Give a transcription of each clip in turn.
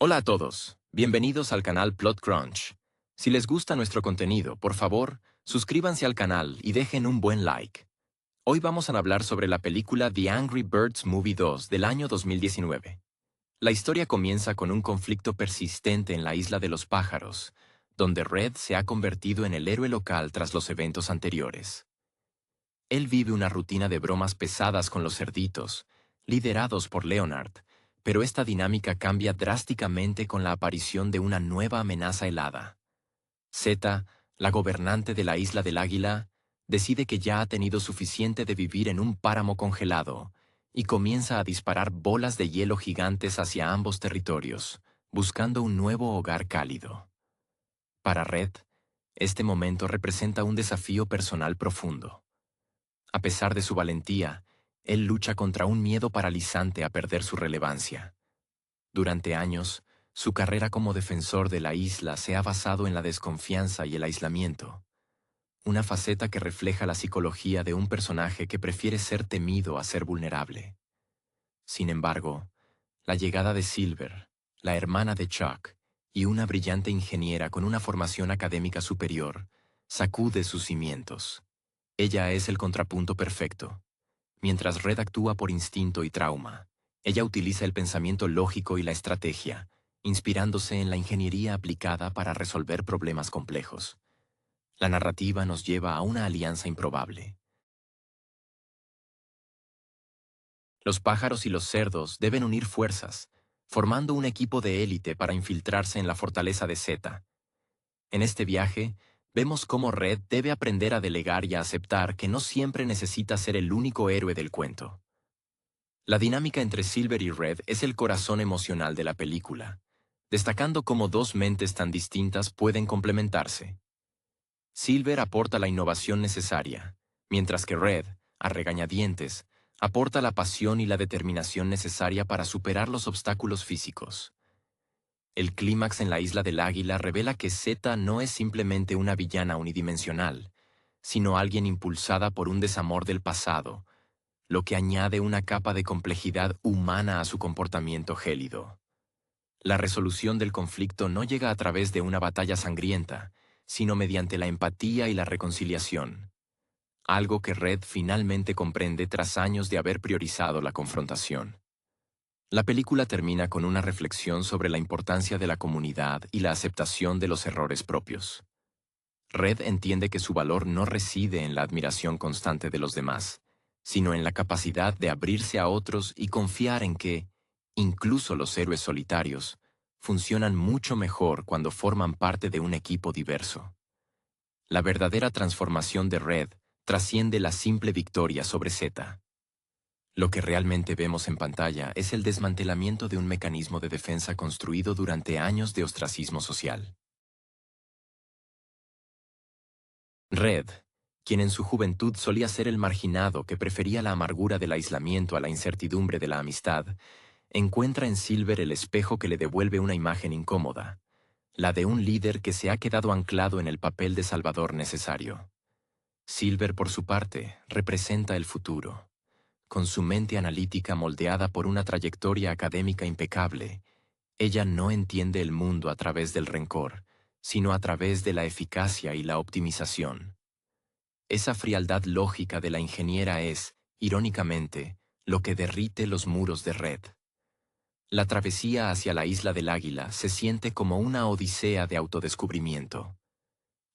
Hola a todos, bienvenidos al canal Plot Crunch. Si les gusta nuestro contenido, por favor, suscríbanse al canal y dejen un buen like. Hoy vamos a hablar sobre la película The Angry Birds Movie 2 del año 2019. La historia comienza con un conflicto persistente en la isla de los pájaros, donde Red se ha convertido en el héroe local tras los eventos anteriores. Él vive una rutina de bromas pesadas con los cerditos, liderados por Leonard, pero esta dinámica cambia drásticamente con la aparición de una nueva amenaza helada. Zeta, la gobernante de la Isla del Águila, decide que ya ha tenido suficiente de vivir en un páramo congelado y comienza a disparar bolas de hielo gigantes hacia ambos territorios, buscando un nuevo hogar cálido. Para Red, este momento representa un desafío personal profundo. A pesar de su valentía, él lucha contra un miedo paralizante a perder su relevancia. Durante años, su carrera como defensor de la isla se ha basado en la desconfianza y el aislamiento, una faceta que refleja la psicología de un personaje que prefiere ser temido a ser vulnerable. Sin embargo, la llegada de Silver, la hermana de Chuck, y una brillante ingeniera con una formación académica superior, sacude sus cimientos. Ella es el contrapunto perfecto. Mientras Red actúa por instinto y trauma, ella utiliza el pensamiento lógico y la estrategia, inspirándose en la ingeniería aplicada para resolver problemas complejos. La narrativa nos lleva a una alianza improbable. Los pájaros y los cerdos deben unir fuerzas, formando un equipo de élite para infiltrarse en la fortaleza de Zeta. En este viaje, vemos cómo Red debe aprender a delegar y a aceptar que no siempre necesita ser el único héroe del cuento. La dinámica entre Silver y Red es el corazón emocional de la película, destacando cómo dos mentes tan distintas pueden complementarse. Silver aporta la innovación necesaria, mientras que Red, a regañadientes, aporta la pasión y la determinación necesaria para superar los obstáculos físicos. El clímax en la Isla del Águila revela que Zeta no es simplemente una villana unidimensional, sino alguien impulsada por un desamor del pasado, lo que añade una capa de complejidad humana a su comportamiento gélido. La resolución del conflicto no llega a través de una batalla sangrienta, sino mediante la empatía y la reconciliación, algo que Red finalmente comprende tras años de haber priorizado la confrontación. La película termina con una reflexión sobre la importancia de la comunidad y la aceptación de los errores propios. Red entiende que su valor no reside en la admiración constante de los demás, sino en la capacidad de abrirse a otros y confiar en que, incluso los héroes solitarios, funcionan mucho mejor cuando forman parte de un equipo diverso. La verdadera transformación de Red trasciende la simple victoria sobre Zeta. Lo que realmente vemos en pantalla es el desmantelamiento de un mecanismo de defensa construido durante años de ostracismo social. Red, quien en su juventud solía ser el marginado que prefería la amargura del aislamiento a la incertidumbre de la amistad, encuentra en Silver el espejo que le devuelve una imagen incómoda, la de un líder que se ha quedado anclado en el papel de salvador necesario. Silver, por su parte, representa el futuro. Con su mente analítica moldeada por una trayectoria académica impecable, ella no entiende el mundo a través del rencor, sino a través de la eficacia y la optimización. Esa frialdad lógica de la ingeniera es, irónicamente, lo que derrite los muros de Red. La travesía hacia la Isla del Águila se siente como una odisea de autodescubrimiento.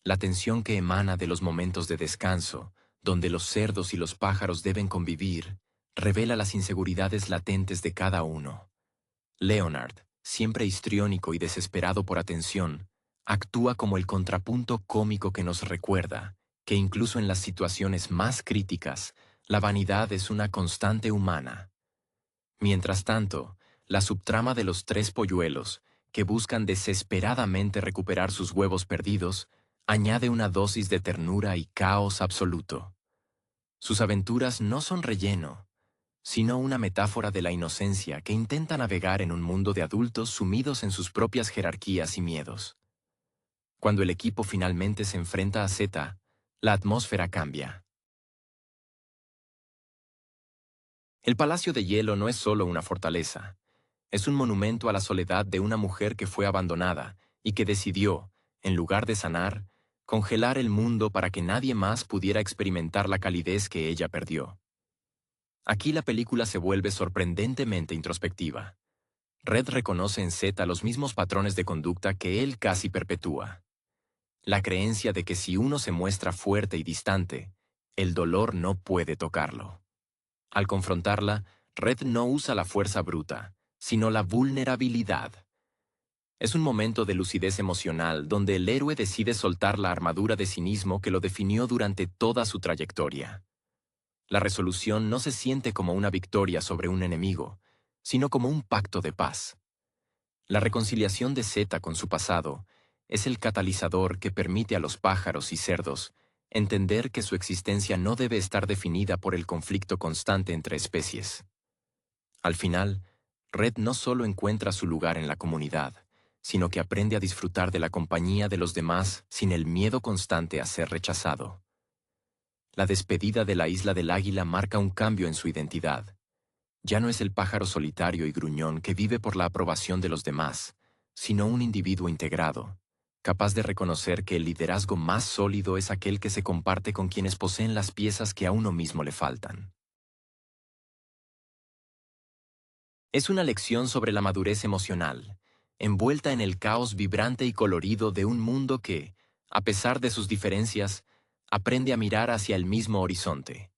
La tensión que emana de los momentos de descanso, donde los cerdos y los pájaros deben convivir, revela las inseguridades latentes de cada uno. Leonard, siempre histriónico y desesperado por atención, actúa como el contrapunto cómico que nos recuerda que incluso en las situaciones más críticas, la vanidad es una constante humana. Mientras tanto, la subtrama de los tres polluelos, que buscan desesperadamente recuperar sus huevos perdidos, añade una dosis de ternura y caos absoluto. Sus aventuras no son relleno, sino una metáfora de la inocencia que intenta navegar en un mundo de adultos sumidos en sus propias jerarquías y miedos. Cuando el equipo finalmente se enfrenta a Zeta, la atmósfera cambia. El Palacio de Hielo no es solo una fortaleza, Es un monumento a la soledad de una mujer que fue abandonada y que decidió, en lugar de sanar, congelar el mundo para que nadie más pudiera experimentar la calidez que ella perdió. Aquí la película se vuelve sorprendentemente introspectiva. Red reconoce en Zeta los mismos patrones de conducta que él casi perpetúa. La creencia de que si uno se muestra fuerte y distante, el dolor no puede tocarlo. Al confrontarla, Red no usa la fuerza bruta, sino la vulnerabilidad. Es un momento de lucidez emocional donde el héroe decide soltar la armadura de cinismo que lo definió durante toda su trayectoria. La resolución no se siente como una victoria sobre un enemigo, sino como un pacto de paz. La reconciliación de Zeta con su pasado es el catalizador que permite a los pájaros y cerdos entender que su existencia no debe estar definida por el conflicto constante entre especies. Al final, Red no solo encuentra su lugar en la comunidad, sino que aprende a disfrutar de la compañía de los demás sin el miedo constante a ser rechazado. La despedida de la isla del Águila marca un cambio en su identidad. Ya no es el pájaro solitario y gruñón que vive por la aprobación de los demás, sino un individuo integrado, capaz de reconocer que el liderazgo más sólido es aquel que se comparte con quienes poseen las piezas que a uno mismo le faltan. Es una lección sobre la madurez emocional, envuelta en el caos vibrante y colorido de un mundo que, a pesar de sus diferencias, aprende a mirar hacia el mismo horizonte.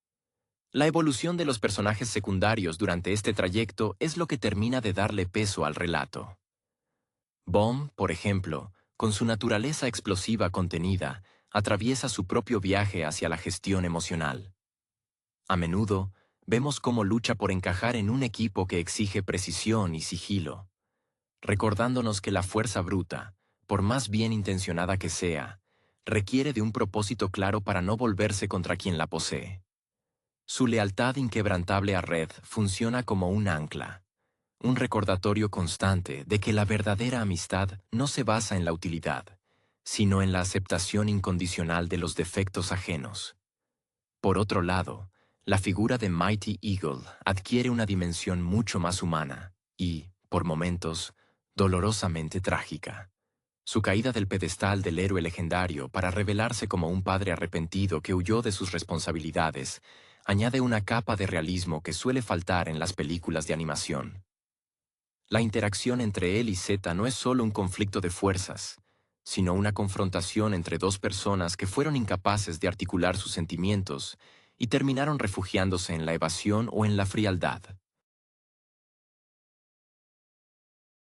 La evolución de los personajes secundarios durante este trayecto es lo que termina de darle peso al relato. Bomb, por ejemplo, con su naturaleza explosiva contenida, atraviesa su propio viaje hacia la gestión emocional. A menudo, vemos cómo lucha por encajar en un equipo que exige precisión y sigilo, recordándonos que la fuerza bruta, por más bien intencionada que sea, requiere de un propósito claro para no volverse contra quien la posee. Su lealtad inquebrantable a Red funciona como un ancla, un recordatorio constante de que la verdadera amistad no se basa en la utilidad, sino en la aceptación incondicional de los defectos ajenos. Por otro lado, la figura de Mighty Eagle adquiere una dimensión mucho más humana y, por momentos, dolorosamente trágica. Su caída del pedestal del héroe legendario para revelarse como un padre arrepentido que huyó de sus responsabilidades añade una capa de realismo que suele faltar en las películas de animación. La interacción entre él y Zeta no es solo un conflicto de fuerzas, sino una confrontación entre dos personas que fueron incapaces de articular sus sentimientos y terminaron refugiándose en la evasión o en la frialdad.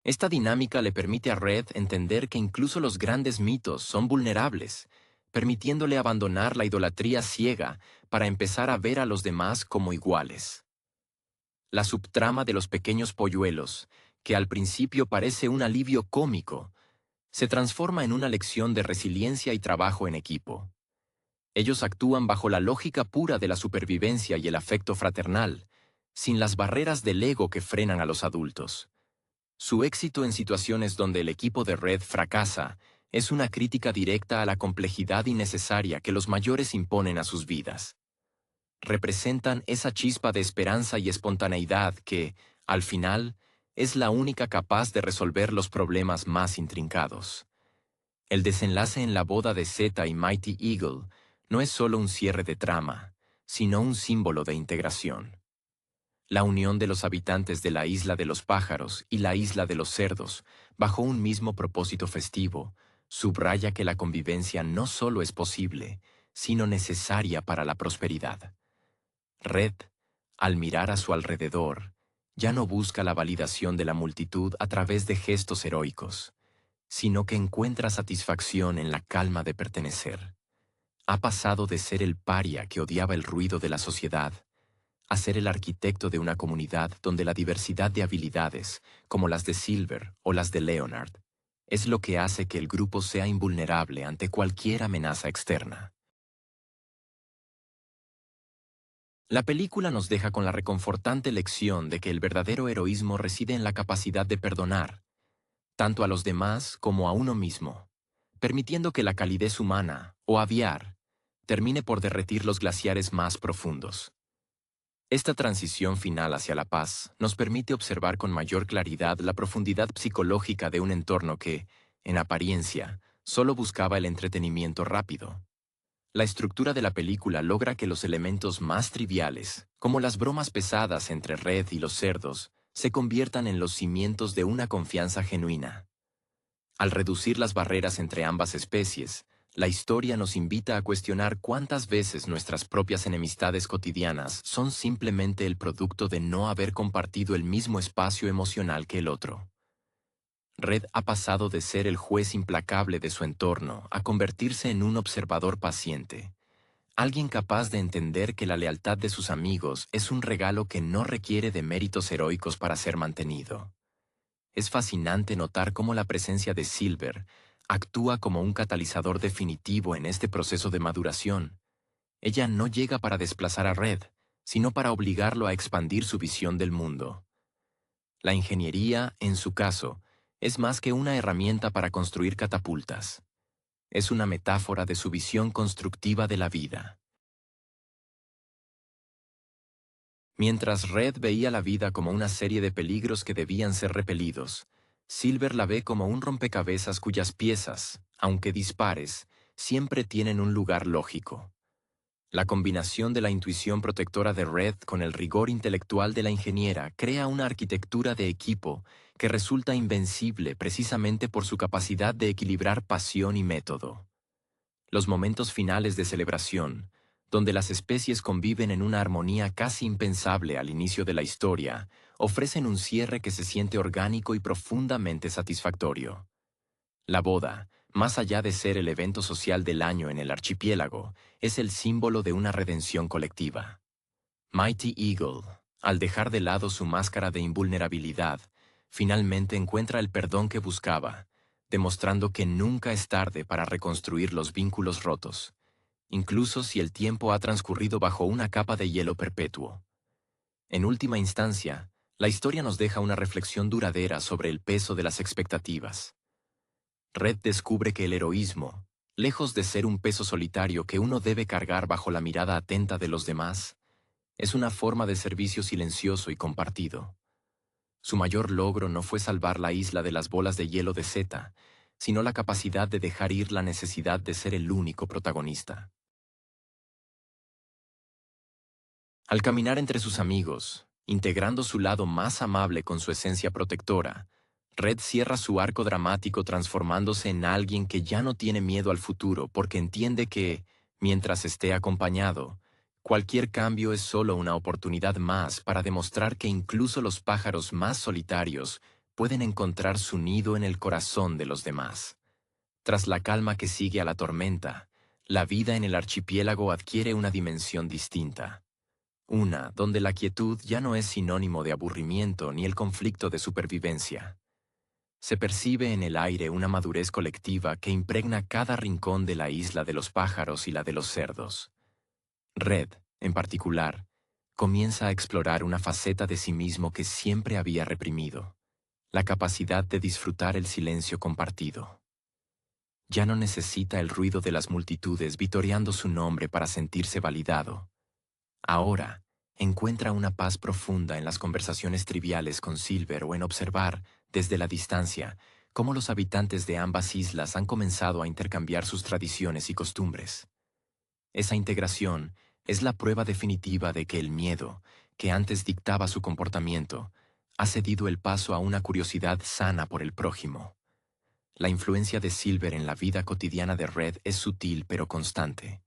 Esta dinámica le permite a Red entender que incluso los grandes mitos son vulnerables, permitiéndole abandonar la idolatría ciega para empezar a ver a los demás como iguales. La subtrama de los pequeños polluelos, que al principio parece un alivio cómico, se transforma en una lección de resiliencia y trabajo en equipo. Ellos actúan bajo la lógica pura de la supervivencia y el afecto fraternal, sin las barreras del ego que frenan a los adultos. Su éxito en situaciones donde el equipo de Red fracasa es una crítica directa a la complejidad innecesaria que los mayores imponen a sus vidas. Representan esa chispa de esperanza y espontaneidad que, al final, es la única capaz de resolver los problemas más intrincados. El desenlace en la boda de Zeta y Mighty Eagle no es solo un cierre de trama, sino un símbolo de integración. La unión de los habitantes de la isla de los pájaros y la isla de los cerdos, bajo un mismo propósito festivo, subraya que la convivencia no solo es posible, sino necesaria para la prosperidad. Red, al mirar a su alrededor, ya no busca la validación de la multitud a través de gestos heroicos, sino que encuentra satisfacción en la calma de pertenecer. Ha pasado de ser el paria que odiaba el ruido de la sociedad a ser el arquitecto de una comunidad donde la diversidad de habilidades, como las de Silver o las de Leonard, es lo que hace que el grupo sea invulnerable ante cualquier amenaza externa. La película nos deja con la reconfortante lección de que el verdadero heroísmo reside en la capacidad de perdonar, tanto a los demás como a uno mismo, permitiendo que la calidez humana, o aviar, termine por derretir los glaciares más profundos. Esta transición final hacia la paz nos permite observar con mayor claridad la profundidad psicológica de un entorno que, en apariencia, solo buscaba el entretenimiento rápido. La estructura de la película logra que los elementos más triviales, como las bromas pesadas entre Red y los cerdos, se conviertan en los cimientos de una confianza genuina. Al reducir las barreras entre ambas especies, la historia nos invita a cuestionar cuántas veces nuestras propias enemistades cotidianas son simplemente el producto de no haber compartido el mismo espacio emocional que el otro. Red ha pasado de ser el juez implacable de su entorno a convertirse en un observador paciente, alguien capaz de entender que la lealtad de sus amigos es un regalo que no requiere de méritos heroicos para ser mantenido. Es fascinante notar cómo la presencia de Silver actúa como un catalizador definitivo en este proceso de maduración. Ella no llega para desplazar a Red, sino para obligarlo a expandir su visión del mundo. La ingeniería, en su caso, es más que una herramienta para construir catapultas. Es una metáfora de su visión constructiva de la vida. Mientras Red veía la vida como una serie de peligros que debían ser repelidos, Silver la ve como un rompecabezas cuyas piezas, aunque dispares, siempre tienen un lugar lógico. La combinación de la intuición protectora de Red con el rigor intelectual de la ingeniera crea una arquitectura de equipo que resulta invencible precisamente por su capacidad de equilibrar pasión y método. Los momentos finales de celebración, donde las especies conviven en una armonía casi impensable al inicio de la historia, ofrecen un cierre que se siente orgánico y profundamente satisfactorio. La boda, más allá de ser el evento social del año en el archipiélago, es el símbolo de una redención colectiva. Mighty Eagle, al dejar de lado su máscara de invulnerabilidad, finalmente encuentra el perdón que buscaba, demostrando que nunca es tarde para reconstruir los vínculos rotos, incluso si el tiempo ha transcurrido bajo una capa de hielo perpetuo. En última instancia, la historia nos deja una reflexión duradera sobre el peso de las expectativas. Red descubre que el heroísmo, lejos de ser un peso solitario que uno debe cargar bajo la mirada atenta de los demás, es una forma de servicio silencioso y compartido. Su mayor logro no fue salvar la isla de las bolas de hielo de Zeta, sino la capacidad de dejar ir la necesidad de ser el único protagonista. Al caminar entre sus amigos, integrando su lado más amable con su esencia protectora, Red cierra su arco dramático transformándose en alguien que ya no tiene miedo al futuro porque entiende que, mientras esté acompañado, cualquier cambio es solo una oportunidad más para demostrar que incluso los pájaros más solitarios pueden encontrar su nido en el corazón de los demás. Tras la calma que sigue a la tormenta, la vida en el archipiélago adquiere una dimensión distinta. Una donde la quietud ya no es sinónimo de aburrimiento ni el conflicto de supervivencia. Se percibe en el aire una madurez colectiva que impregna cada rincón de la isla de los pájaros y la de los cerdos. Red, en particular, comienza a explorar una faceta de sí mismo que siempre había reprimido, la capacidad de disfrutar el silencio compartido. Ya no necesita el ruido de las multitudes vitoreando su nombre para sentirse validado. Ahora, encuentra una paz profunda en las conversaciones triviales con Silver o en observar, desde la distancia, cómo los habitantes de ambas islas han comenzado a intercambiar sus tradiciones y costumbres. Esa integración es la prueba definitiva de que el miedo, que antes dictaba su comportamiento, ha cedido el paso a una curiosidad sana por el prójimo. La influencia de Silver en la vida cotidiana de Red es sutil pero constante.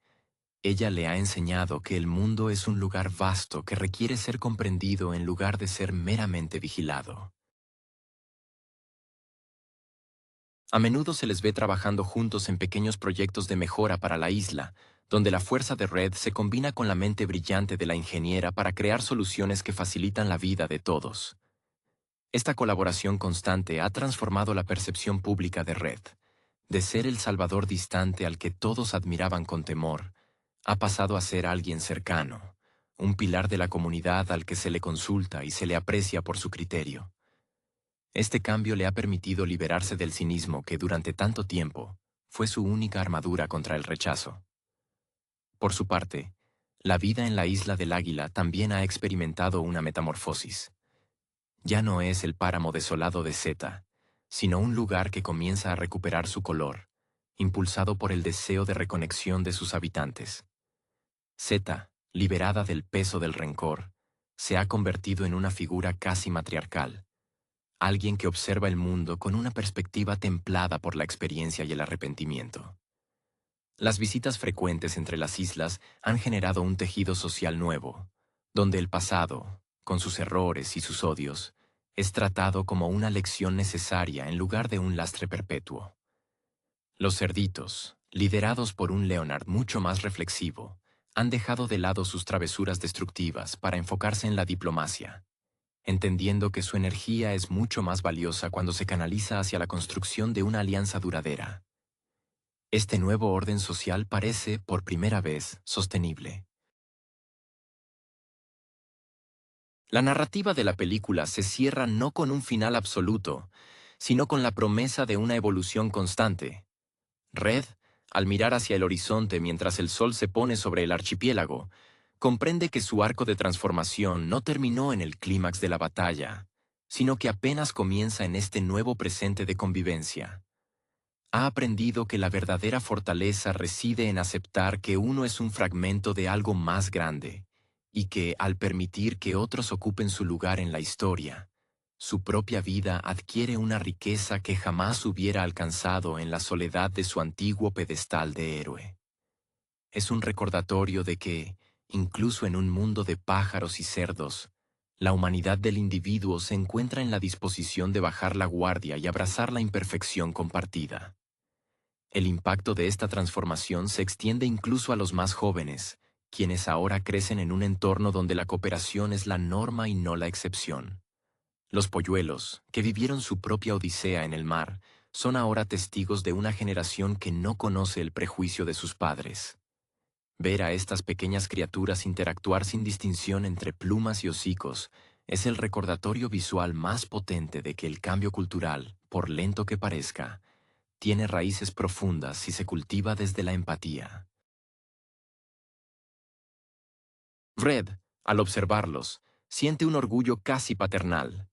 Ella le ha enseñado que el mundo es un lugar vasto que requiere ser comprendido en lugar de ser meramente vigilado. A menudo se les ve trabajando juntos en pequeños proyectos de mejora para la isla, donde la fuerza de Red se combina con la mente brillante de la ingeniera para crear soluciones que facilitan la vida de todos. Esta colaboración constante ha transformado la percepción pública de Red. De ser el salvador distante al que todos admiraban con temor, ha pasado a ser alguien cercano, un pilar de la comunidad al que se le consulta y se le aprecia por su criterio. Este cambio le ha permitido liberarse del cinismo que durante tanto tiempo fue su única armadura contra el rechazo. Por su parte, La vida en la isla del Águila también ha experimentado una metamorfosis. Ya no es el páramo desolado de Zeta, sino un lugar que comienza a recuperar su color, impulsado por el deseo de reconexión de sus habitantes. Zeta, liberada del peso del rencor, se ha convertido en una figura casi matriarcal, alguien que observa el mundo con una perspectiva templada por la experiencia y el arrepentimiento. Las visitas frecuentes entre las islas han generado un tejido social nuevo, donde el pasado, con sus errores y sus odios, es tratado como una lección necesaria en lugar de un lastre perpetuo. Los cerditos, liderados por un Leonard mucho más reflexivo, han dejado de lado sus travesuras destructivas para enfocarse en la diplomacia, entendiendo que su energía es mucho más valiosa cuando se canaliza hacia la construcción de una alianza duradera. Este nuevo orden social parece, por primera vez, sostenible. La narrativa de la película se cierra no con un final absoluto, sino con la promesa de una evolución constante. Red, al mirar hacia el horizonte mientras el sol se pone sobre el archipiélago, comprende que su arco de transformación no terminó en el clímax de la batalla, sino que apenas comienza en este nuevo presente de convivencia. Ha aprendido que la verdadera fortaleza reside en aceptar que uno es un fragmento de algo más grande, y que, al permitir que otros ocupen su lugar en la historia, su propia vida adquiere una riqueza que jamás hubiera alcanzado en la soledad de su antiguo pedestal de héroe. Es un recordatorio de que, incluso en un mundo de pájaros y cerdos, la humanidad del individuo se encuentra en la disposición de bajar la guardia y abrazar la imperfección compartida. El impacto de esta transformación se extiende incluso a los más jóvenes, quienes ahora crecen en un entorno donde la cooperación es la norma y no la excepción. Los polluelos, que vivieron su propia odisea en el mar, son ahora testigos de una generación que no conoce el prejuicio de sus padres. Ver a estas pequeñas criaturas interactuar sin distinción entre plumas y hocicos es el recordatorio visual más potente de que el cambio cultural, por lento que parezca, tiene raíces profundas si se cultiva desde la empatía. Red, al observarlos, siente un orgullo casi paternal,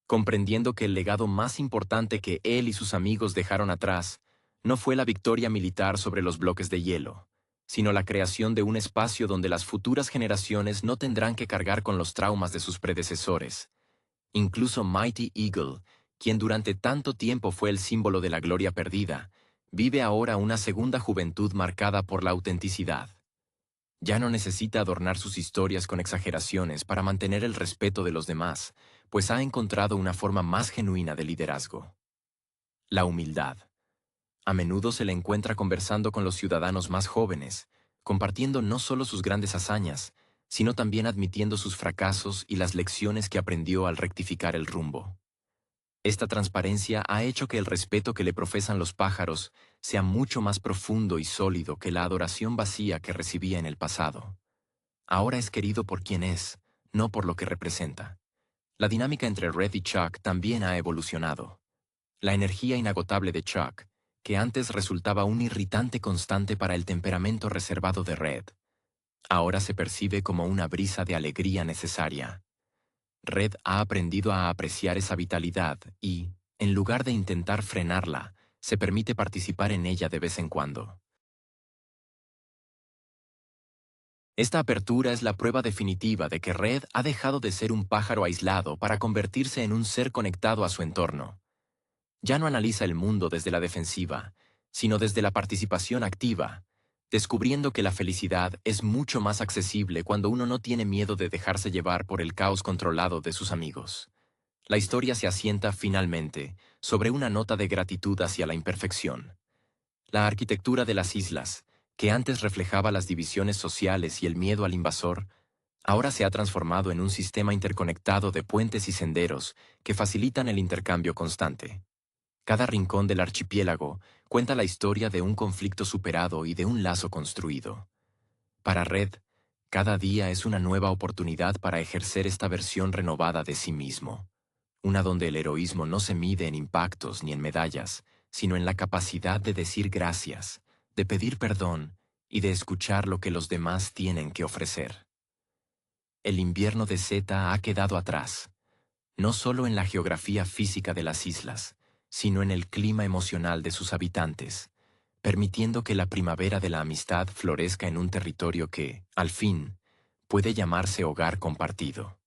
comprendiendo que el legado más importante que él y sus amigos dejaron atrás no fue la victoria militar sobre los bloques de hielo, sino la creación de un espacio donde las futuras generaciones no tendrán que cargar con los traumas de sus predecesores. Incluso Mighty Eagle, quien durante tanto tiempo fue el símbolo de la gloria perdida, vive ahora una segunda juventud marcada por la autenticidad. Ya no necesita adornar sus historias con exageraciones para mantener el respeto de los demás, pues ha encontrado una forma más genuina de liderazgo. La humildad. A menudo se le encuentra conversando con los ciudadanos más jóvenes, compartiendo no solo sus grandes hazañas, sino también admitiendo sus fracasos y las lecciones que aprendió al rectificar el rumbo. Esta transparencia ha hecho que el respeto que le profesan los pájaros sea mucho más profundo y sólido que la adoración vacía que recibía en el pasado. Ahora es querido por quien es, no por lo que representa. La dinámica entre Red y Chuck también ha evolucionado. La energía inagotable de Chuck, que antes resultaba un irritante constante para el temperamento reservado de Red, ahora se percibe como una brisa de alegría necesaria. Red ha aprendido a apreciar esa vitalidad y, en lugar de intentar frenarla, se permite participar en ella de vez en cuando. Esta apertura es la prueba definitiva de que Red ha dejado de ser un pájaro aislado para convertirse en un ser conectado a su entorno. Ya no analiza el mundo desde la defensiva, sino desde la participación activa, descubriendo que la felicidad es mucho más accesible cuando uno no tiene miedo de dejarse llevar por el caos controlado de sus amigos. La historia se asienta finalmente sobre una nota de gratitud hacia la imperfección. La arquitectura de las islas, que antes reflejaba las divisiones sociales y el miedo al invasor, ahora se ha transformado en un sistema interconectado de puentes y senderos que facilitan el intercambio constante. Cada rincón del archipiélago cuenta la historia de un conflicto superado y de un lazo construido. Para Red, cada día es una nueva oportunidad para ejercer esta versión renovada de sí mismo, una donde el heroísmo no se mide en impactos ni en medallas, sino en la capacidad de decir gracias, de pedir perdón y de escuchar lo que los demás tienen que ofrecer. El invierno de Zeta ha quedado atrás, no solo en la geografía física de las islas, sino en el clima emocional de sus habitantes, permitiendo que la primavera de la amistad florezca en un territorio que, al fin, puede llamarse hogar compartido.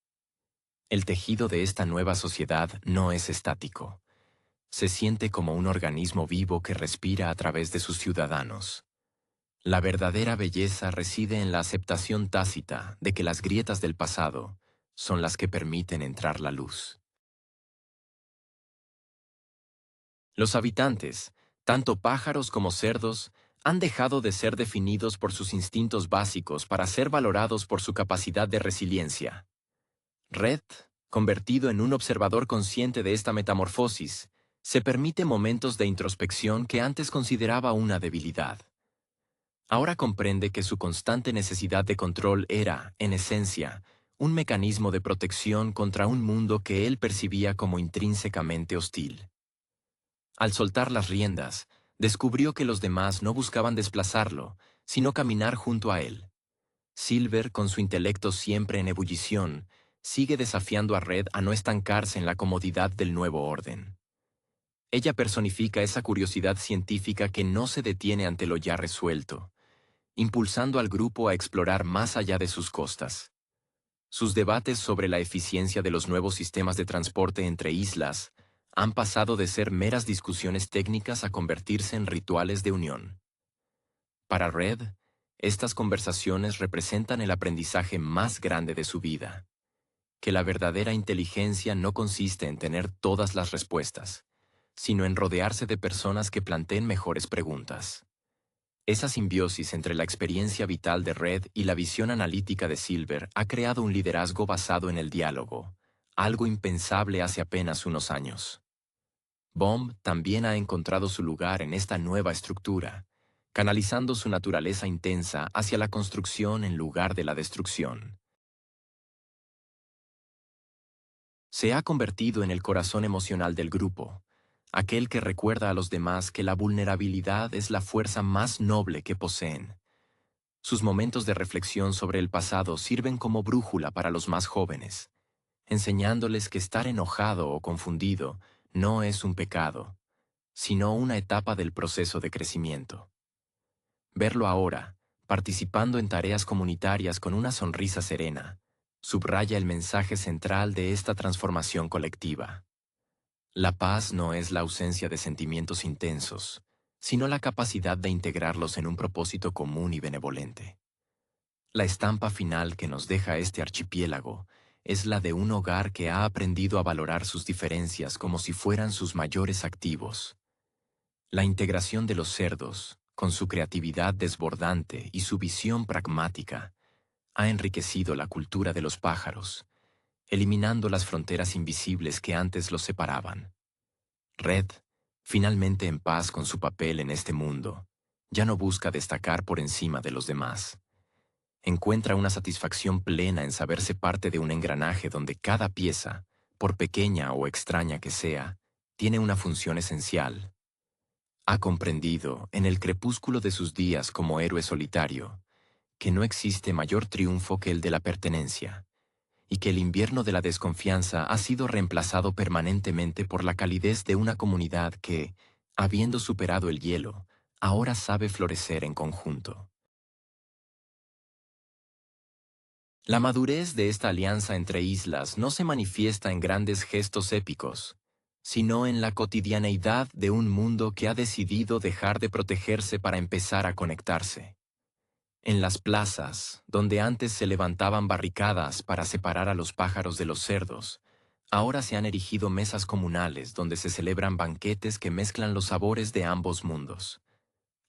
El tejido de esta nueva sociedad no es estático. Se siente como un organismo vivo que respira a través de sus ciudadanos. La verdadera belleza reside en la aceptación tácita de que las grietas del pasado son las que permiten entrar la luz. Los habitantes, tanto pájaros como cerdos, han dejado de ser definidos por sus instintos básicos para ser valorados por su capacidad de resiliencia. Red, convertido en un observador consciente de esta metamorfosis, se permite momentos de introspección que antes consideraba una debilidad. Ahora comprende que su constante necesidad de control era, en esencia, un mecanismo de protección contra un mundo que él percibía como intrínsecamente hostil. Al soltar las riendas, descubrió que los demás no buscaban desplazarlo, sino caminar junto a él. Silver, con su intelecto siempre en ebullición, sigue desafiando a Red a no estancarse en la comodidad del nuevo orden. Ella personifica esa curiosidad científica que no se detiene ante lo ya resuelto, impulsando al grupo a explorar más allá de sus costas. Sus debates sobre la eficiencia de los nuevos sistemas de transporte entre islas han pasado de ser meras discusiones técnicas a convertirse en rituales de unión. Para Red, estas conversaciones representan el aprendizaje más grande de su vida, que la verdadera inteligencia no consiste en tener todas las respuestas, sino en rodearse de personas que planteen mejores preguntas. Esa simbiosis entre la experiencia vital de Red y la visión analítica de Silver ha creado un liderazgo basado en el diálogo, algo impensable hace apenas unos años. Bomb también ha encontrado su lugar en esta nueva estructura, canalizando su naturaleza intensa hacia la construcción en lugar de la destrucción. Se ha convertido en el corazón emocional del grupo, aquel que recuerda a los demás que la vulnerabilidad es la fuerza más noble que poseen. Sus momentos de reflexión sobre el pasado sirven como brújula para los más jóvenes, enseñándoles que estar enojado o confundido no es un pecado, sino una etapa del proceso de crecimiento. Verlo ahora, participando en tareas comunitarias con una sonrisa serena, subraya el mensaje central de esta transformación colectiva. La paz no es la ausencia de sentimientos intensos, sino la capacidad de integrarlos en un propósito común y benevolente. La estampa final que nos deja este archipiélago es la de un hogar que ha aprendido a valorar sus diferencias como si fueran sus mayores activos. La integración de los cerdos, con su creatividad desbordante y su visión pragmática, ha enriquecido la cultura de los pájaros, eliminando las fronteras invisibles que antes los separaban. Red, finalmente en paz con su papel en este mundo, ya no busca destacar por encima de los demás. Encuentra una satisfacción plena en saberse parte de un engranaje donde cada pieza, por pequeña o extraña que sea, tiene una función esencial. Ha comprendido, en el crepúsculo de sus días como héroe solitario, que no existe mayor triunfo que el de la pertenencia, y que el invierno de la desconfianza ha sido reemplazado permanentemente por la calidez de una comunidad que, habiendo superado el hielo, ahora sabe florecer en conjunto. La madurez de esta alianza entre islas no se manifiesta en grandes gestos épicos, sino en la cotidianeidad de un mundo que ha decidido dejar de protegerse para empezar a conectarse. En las plazas, donde antes se levantaban barricadas para separar a los pájaros de los cerdos, ahora se han erigido mesas comunales donde se celebran banquetes que mezclan los sabores de ambos mundos.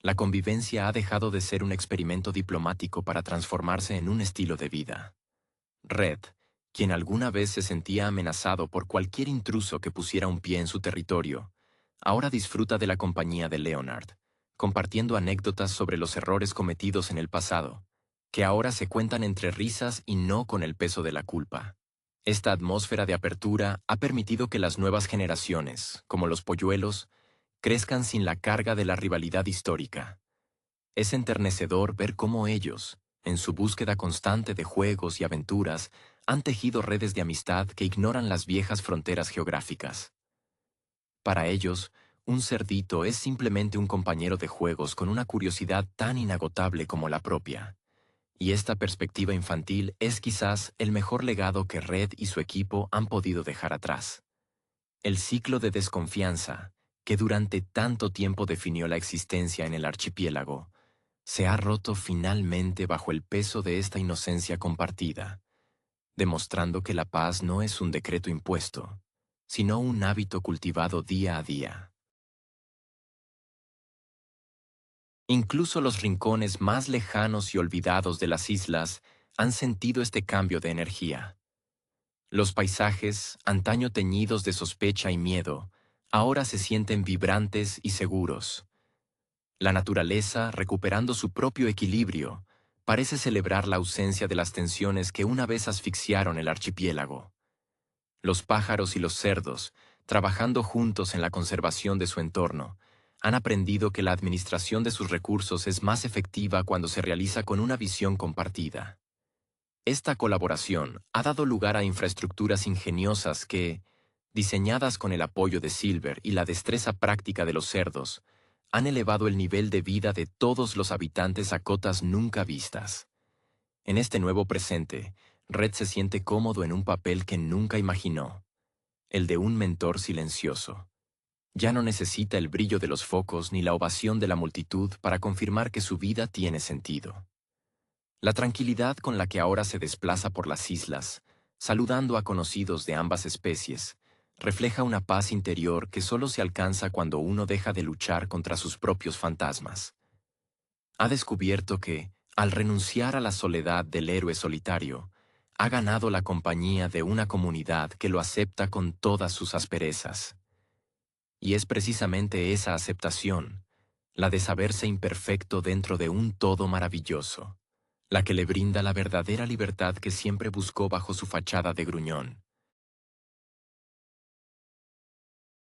La convivencia ha dejado de ser un experimento diplomático para transformarse en un estilo de vida. Red, quien alguna vez se sentía amenazado por cualquier intruso que pusiera un pie en su territorio, ahora disfruta de la compañía de Leonard, compartiendo anécdotas sobre los errores cometidos en el pasado, que ahora se cuentan entre risas y no con el peso de la culpa. Esta atmósfera de apertura ha permitido que las nuevas generaciones, como los polluelos, crezcan sin la carga de la rivalidad histórica. Es enternecedor ver cómo ellos, en su búsqueda constante de juegos y aventuras, han tejido redes de amistad que ignoran las viejas fronteras geográficas. Para ellos, un cerdito es simplemente un compañero de juegos con una curiosidad tan inagotable como la propia. Y esta perspectiva infantil es quizás el mejor legado que Red y su equipo han podido dejar atrás. El ciclo de desconfianza, que durante tanto tiempo definió la existencia en el archipiélago, se ha roto finalmente bajo el peso de esta inocencia compartida, demostrando que la paz no es un decreto impuesto, sino un hábito cultivado día a día. Incluso los rincones más lejanos y olvidados de las islas han sentido este cambio de energía. Los paisajes, antaño teñidos de sospecha y miedo, ahora se sienten vibrantes y seguros. La naturaleza, recuperando su propio equilibrio, parece celebrar la ausencia de las tensiones que una vez asfixiaron el archipiélago. Los pájaros y los cerdos, trabajando juntos en la conservación de su entorno, han aprendido que la administración de sus recursos es más efectiva cuando se realiza con una visión compartida. Esta colaboración ha dado lugar a infraestructuras ingeniosas que, diseñadas con el apoyo de Silver y la destreza práctica de los cerdos, han elevado el nivel de vida de todos los habitantes a cotas nunca vistas. En este nuevo presente, Red se siente cómodo en un papel que nunca imaginó, el de un mentor silencioso. Ya no necesita el brillo de los focos ni la ovación de la multitud para confirmar que su vida tiene sentido. La tranquilidad con la que ahora se desplaza por las islas, saludando a conocidos de ambas especies, refleja una paz interior que solo se alcanza cuando uno deja de luchar contra sus propios fantasmas. Ha descubierto que, al renunciar a la soledad del héroe solitario, ha ganado la compañía de una comunidad que lo acepta con todas sus asperezas. Y es precisamente esa aceptación, la de saberse imperfecto dentro de un todo maravilloso, la que le brinda la verdadera libertad que siempre buscó bajo su fachada de gruñón.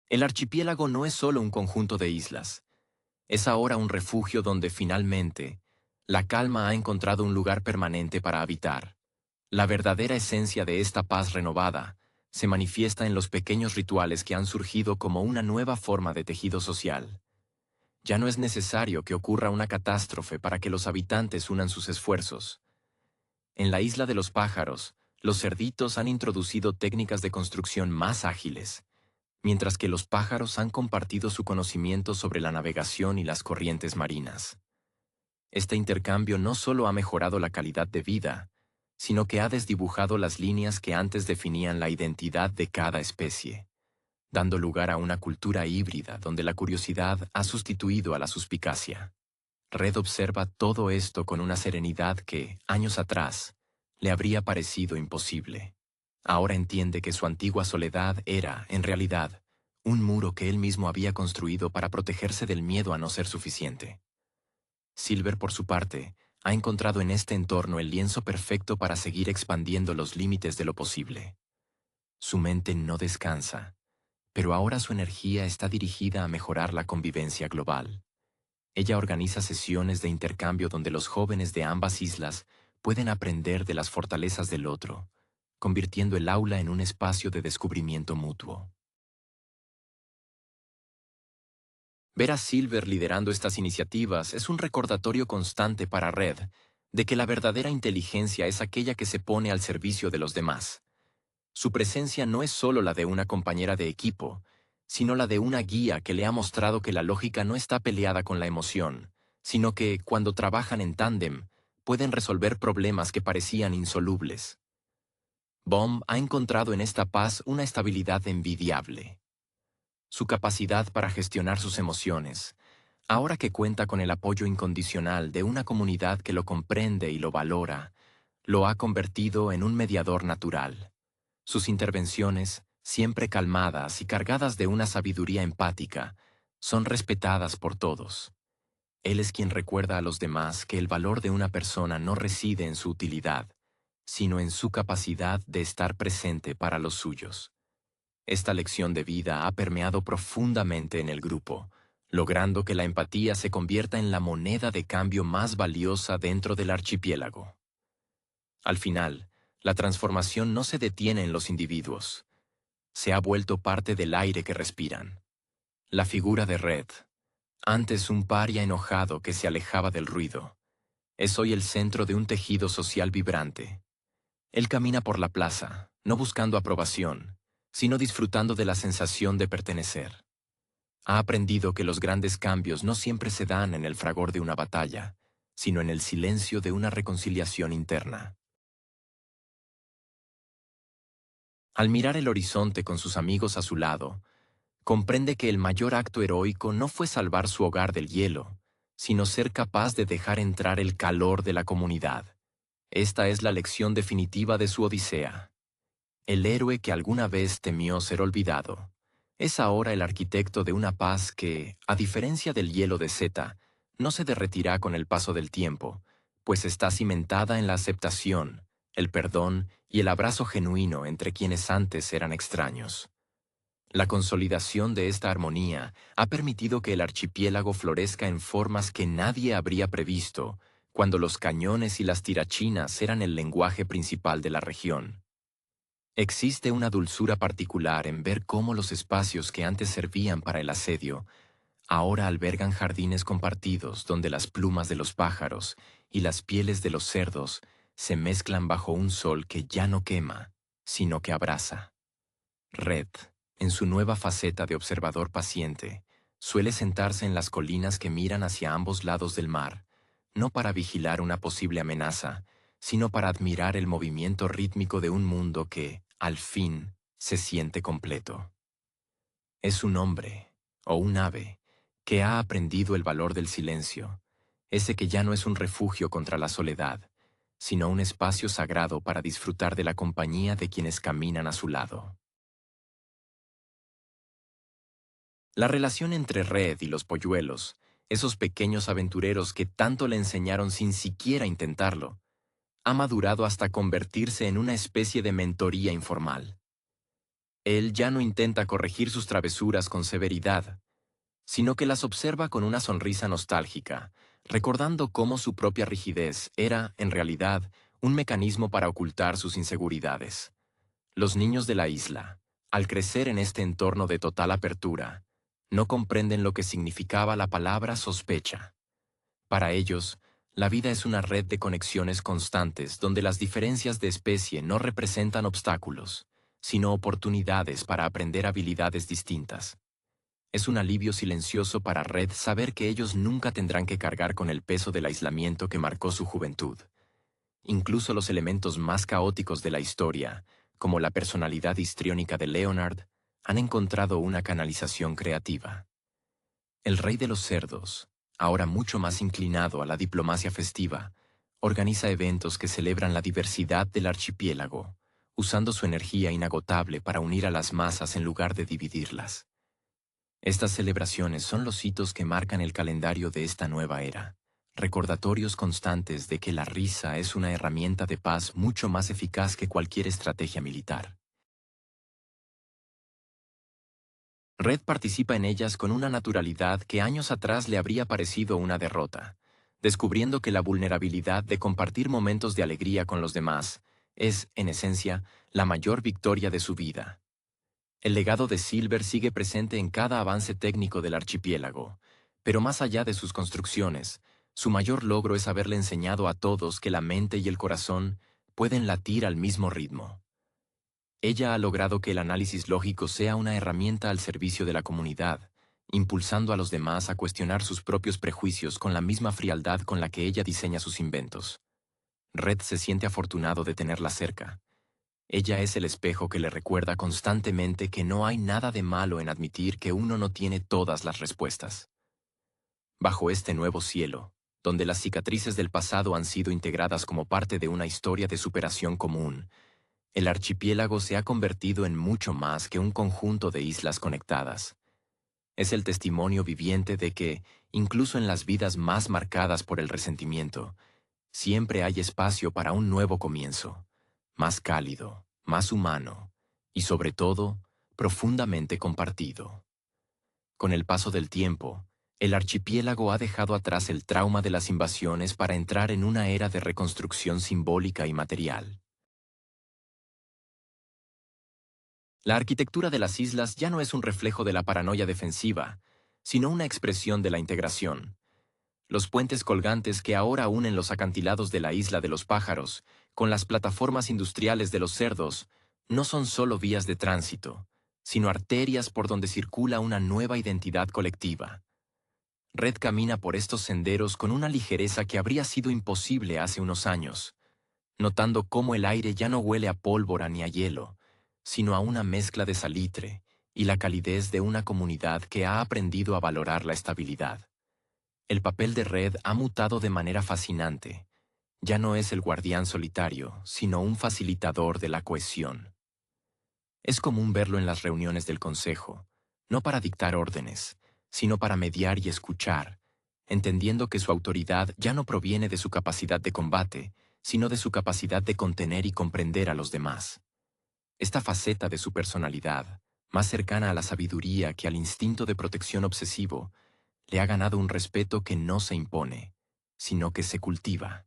El archipiélago no es solo un conjunto de islas, es ahora un refugio donde finalmente la calma ha encontrado un lugar permanente para habitar. La verdadera esencia de esta paz renovada se manifiesta en los pequeños rituales que han surgido como una nueva forma de tejido social. Ya no es necesario que ocurra una catástrofe para que los habitantes unan sus esfuerzos. En la isla de los pájaros, los cerditos han introducido técnicas de construcción más ágiles, mientras que los pájaros han compartido su conocimiento sobre la navegación y las corrientes marinas. Este intercambio no solo ha mejorado la calidad de vida, sino que ha desdibujado las líneas que antes definían la identidad de cada especie, dando lugar a una cultura híbrida donde la curiosidad ha sustituido a la suspicacia. Red observa todo esto con una serenidad que, años atrás, le habría parecido imposible. Ahora entiende que su antigua soledad era, en realidad, un muro que él mismo había construido para protegerse del miedo a no ser suficiente. Silver, por su parte, ha encontrado en este entorno el lienzo perfecto para seguir expandiendo los límites de lo posible. Su mente no descansa, pero ahora su energía está dirigida a mejorar la convivencia global. Ella organiza sesiones de intercambio donde los jóvenes de ambas islas pueden aprender de las fortalezas del otro, convirtiendo el aula en un espacio de descubrimiento mutuo. Ver a Silver liderando estas iniciativas es un recordatorio constante para Red de que la verdadera inteligencia es aquella que se pone al servicio de los demás. Su presencia no es solo la de una compañera de equipo, sino la de una guía que le ha mostrado que la lógica no está peleada con la emoción, sino que, cuando trabajan en tándem, pueden resolver problemas que parecían insolubles. Bomb ha encontrado en esta paz una estabilidad envidiable. Su capacidad para gestionar sus emociones, ahora que cuenta con el apoyo incondicional de una comunidad que lo comprende y lo valora, lo ha convertido en un mediador natural. Sus intervenciones, siempre calmadas y cargadas de una sabiduría empática, son respetadas por todos. Él es quien recuerda a los demás que el valor de una persona no reside en su utilidad, sino en su capacidad de estar presente para los suyos. Esta lección de vida ha permeado profundamente en el grupo, logrando que la empatía se convierta en la moneda de cambio más valiosa dentro del archipiélago. Al final, la transformación no se detiene en los individuos. Se ha vuelto parte del aire que respiran. La figura de Red, antes un paria enojado que se alejaba del ruido, es hoy el centro de un tejido social vibrante. Él camina por la plaza, no buscando aprobación, sino disfrutando de la sensación de pertenecer. Ha aprendido que los grandes cambios no siempre se dan en el fragor de una batalla, sino en el silencio de una reconciliación interna. Al mirar el horizonte con sus amigos a su lado, comprende que el mayor acto heroico no fue salvar su hogar del hielo, sino ser capaz de dejar entrar el calor de la comunidad. Esta es la lección definitiva de su odisea. El héroe que alguna vez temió ser olvidado, es ahora el arquitecto de una paz que, a diferencia del hielo de Zeta, no se derretirá con el paso del tiempo, pues está cimentada en la aceptación, el perdón y el abrazo genuino entre quienes antes eran extraños. La consolidación de esta armonía ha permitido que el archipiélago florezca en formas que nadie habría previsto cuando los cañones y las tirachinas eran el lenguaje principal de la región. Existe una dulzura particular en ver cómo los espacios que antes servían para el asedio ahora albergan jardines compartidos donde las plumas de los pájaros y las pieles de los cerdos se mezclan bajo un sol que ya no quema, sino que abraza. Red, en su nueva faceta de observador paciente, suele sentarse en las colinas que miran hacia ambos lados del mar, no para vigilar una posible amenaza, sino para admirar el movimiento rítmico de un mundo que, al fin, se siente completo. Es un hombre, o un ave, que ha aprendido el valor del silencio, ese que ya no es un refugio contra la soledad, sino un espacio sagrado para disfrutar de la compañía de quienes caminan a su lado. La relación entre Red y los polluelos, esos pequeños aventureros que tanto le enseñaron sin siquiera intentarlo, ha madurado hasta convertirse en una especie de mentoría informal. Él ya no intenta corregir sus travesuras con severidad, sino que las observa con una sonrisa nostálgica, recordando cómo su propia rigidez era, en realidad, un mecanismo para ocultar sus inseguridades. Los niños de la isla, al crecer en este entorno de total apertura, no comprenden lo que significaba la palabra sospecha. Para ellos, la vida es una red de conexiones constantes donde las diferencias de especie no representan obstáculos, sino oportunidades para aprender habilidades distintas. Es un alivio silencioso para Red saber que ellos nunca tendrán que cargar con el peso del aislamiento que marcó su juventud. Incluso los elementos más caóticos de la historia, como la personalidad histriónica de Leonard, han encontrado una canalización creativa. El rey de los cerdos, ahora mucho más inclinado a la diplomacia festiva, organiza eventos que celebran la diversidad del archipiélago, usando su energía inagotable para unir a las masas en lugar de dividirlas. Estas celebraciones son los hitos que marcan el calendario de esta nueva era, recordatorios constantes de que la risa es una herramienta de paz mucho más eficaz que cualquier estrategia militar. Red participa en ellas con una naturalidad que años atrás le habría parecido una derrota, descubriendo que la vulnerabilidad de compartir momentos de alegría con los demás es, en esencia, la mayor victoria de su vida. El legado de Silver sigue presente en cada avance técnico del archipiélago, pero más allá de sus construcciones, su mayor logro es haberle enseñado a todos que la mente y el corazón pueden latir al mismo ritmo. Ella ha logrado que el análisis lógico sea una herramienta al servicio de la comunidad, impulsando a los demás a cuestionar sus propios prejuicios con la misma frialdad con la que ella diseña sus inventos. Red se siente afortunado de tenerla cerca. Ella es el espejo que le recuerda constantemente que no hay nada de malo en admitir que uno no tiene todas las respuestas. Bajo este nuevo cielo, donde las cicatrices del pasado han sido integradas como parte de una historia de superación común, el archipiélago se ha convertido en mucho más que un conjunto de islas conectadas. Es el testimonio viviente de que, incluso en las vidas más marcadas por el resentimiento, siempre hay espacio para un nuevo comienzo, más cálido, más humano y, sobre todo, profundamente compartido. Con el paso del tiempo, El archipiélago ha dejado atrás el trauma de las invasiones para entrar en una era de reconstrucción simbólica y material. La arquitectura de las islas ya no es un reflejo de la paranoia defensiva, sino una expresión de la integración. Los puentes colgantes que ahora unen los acantilados de la isla de los pájaros con las plataformas industriales de los cerdos no son solo vías de tránsito, sino arterias por donde circula una nueva identidad colectiva. Red camina por estos senderos con una ligereza que habría sido imposible hace unos años, notando cómo el aire ya no huele a pólvora ni a hielo, sino a una mezcla de salitre y la calidez de una comunidad que ha aprendido a valorar la estabilidad. El papel de Red ha mutado de manera fascinante. Ya no es el guardián solitario, sino un facilitador de la cohesión. Es común verlo en las reuniones del Consejo, no para dictar órdenes, sino para mediar y escuchar, entendiendo que su autoridad ya no proviene de su capacidad de combate, sino de su capacidad de contener y comprender a los demás. Esta faceta de su personalidad, más cercana a la sabiduría que al instinto de protección obsesivo, le ha ganado un respeto que no se impone, sino que se cultiva.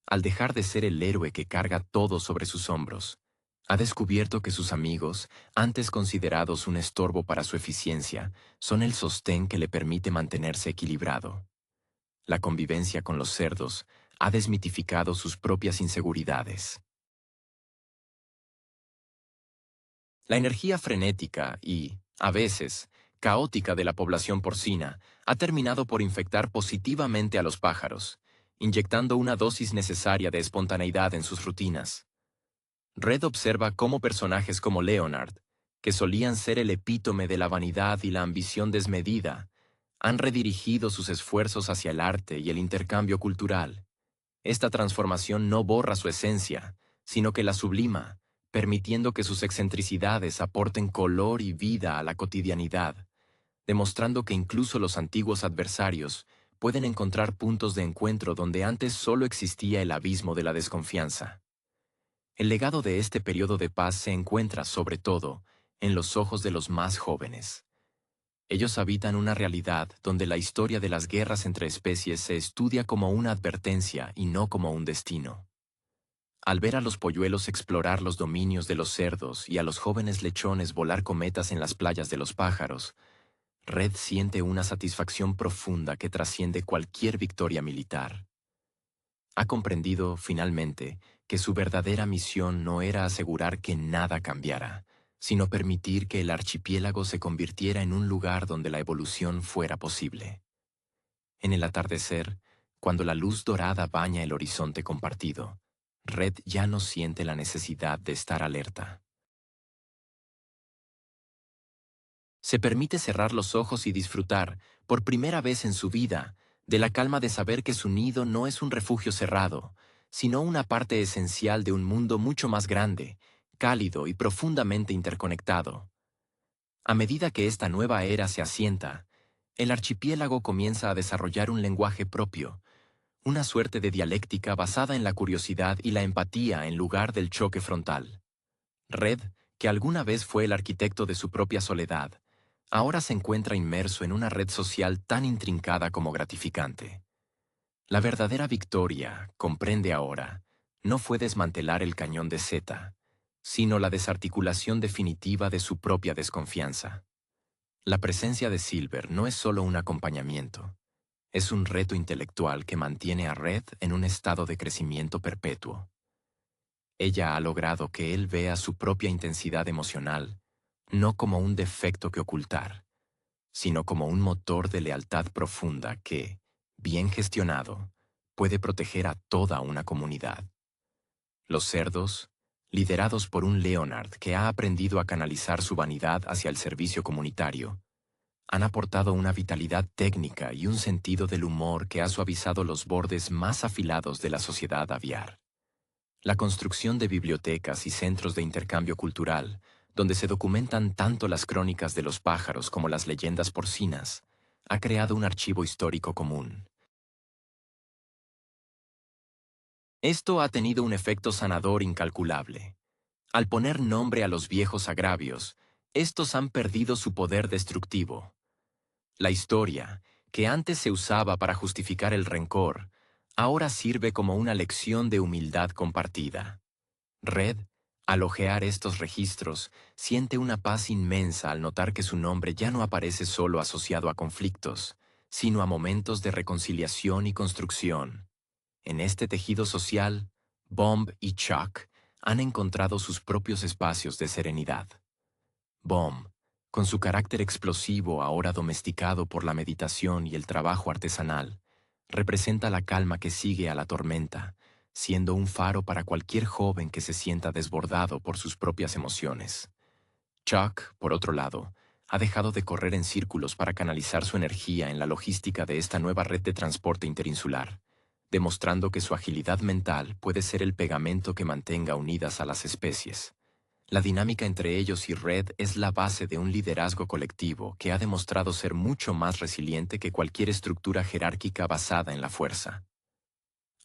Al dejar de ser el héroe que carga todo sobre sus hombros, ha descubierto que sus amigos, antes considerados un estorbo para su eficiencia, son el sostén que le permite mantenerse equilibrado. La convivencia con los cerdos ha desmitificado sus propias inseguridades. La energía frenética y, a veces, caótica de la población porcina ha terminado por infectar positivamente a los pájaros, inyectando una dosis necesaria de espontaneidad en sus rutinas. Red observa cómo personajes como Leonard, que solían ser el epítome de la vanidad y la ambición desmedida, han redirigido sus esfuerzos hacia el arte y el intercambio cultural. Esta transformación no borra su esencia, sino que la sublima, permitiendo que sus excentricidades aporten color y vida a la cotidianidad, demostrando que incluso los antiguos adversarios pueden encontrar puntos de encuentro donde antes solo existía el abismo de la desconfianza. El legado de este periodo de paz se encuentra, sobre todo, en los ojos de los más jóvenes. Ellos habitan una realidad donde la historia de las guerras entre especies se estudia como una advertencia y no como un destino. Al ver a los polluelos explorar los dominios de los cerdos y a los jóvenes lechones volar cometas en las playas de los pájaros, Red siente una satisfacción profunda que trasciende cualquier victoria militar. Ha comprendido, finalmente, que su verdadera misión no era asegurar que nada cambiara, sino permitir que el archipiélago se convirtiera en un lugar donde la evolución fuera posible. En el atardecer, cuando la luz dorada baña el horizonte compartido, Red ya no siente la necesidad de estar alerta. Se permite cerrar los ojos y disfrutar, por primera vez en su vida, de la calma de saber que su nido no es un refugio cerrado, sino una parte esencial de un mundo mucho más grande, cálido y profundamente interconectado. A medida que esta nueva era se asienta, el archipiélago comienza a desarrollar un lenguaje propio, una suerte de dialéctica basada en la curiosidad y la empatía en lugar del choque frontal. Red, que alguna vez fue el arquitecto de su propia soledad, ahora se encuentra inmerso en una red social tan intrincada como gratificante. La verdadera victoria, comprende ahora, no fue desmantelar el cañón de Z, sino la desarticulación definitiva de su propia desconfianza. La presencia de Silver no es solo un acompañamiento, es un reto intelectual que mantiene a Red en un estado de crecimiento perpetuo. Ella ha logrado que él vea su propia intensidad emocional, no como un defecto que ocultar, sino como un motor de lealtad profunda que, bien gestionado, puede proteger a toda una comunidad. Los cerdos, liderados por un Leonard que ha aprendido a canalizar su vanidad hacia el servicio comunitario, han aportado una vitalidad técnica y un sentido del humor que ha suavizado los bordes más afilados de la sociedad aviar. La construcción de bibliotecas y centros de intercambio cultural, donde se documentan tanto las crónicas de los pájaros como las leyendas porcinas, ha creado un archivo histórico común. Esto ha tenido un efecto sanador incalculable. Al poner nombre a los viejos agravios, estos han perdido su poder destructivo. La historia, que antes se usaba para justificar el rencor, ahora sirve como una lección de humildad compartida. Red, al hojear estos registros, siente una paz inmensa al notar que su nombre ya no aparece solo asociado a conflictos, sino a momentos de reconciliación y construcción. En este tejido social, Bomb y Chuck han encontrado sus propios espacios de serenidad. Bomb, con su carácter explosivo ahora domesticado por la meditación y el trabajo artesanal, representa la calma que sigue a la tormenta, siendo un faro para cualquier joven que se sienta desbordado por sus propias emociones. Chuck, por otro lado, ha dejado de correr en círculos para canalizar su energía en la logística de esta nueva red de transporte interinsular, demostrando que su agilidad mental puede ser el pegamento que mantenga unidas a las especies. La dinámica entre ellos y Red es la base de un liderazgo colectivo que ha demostrado ser mucho más resiliente que cualquier estructura jerárquica basada en la fuerza.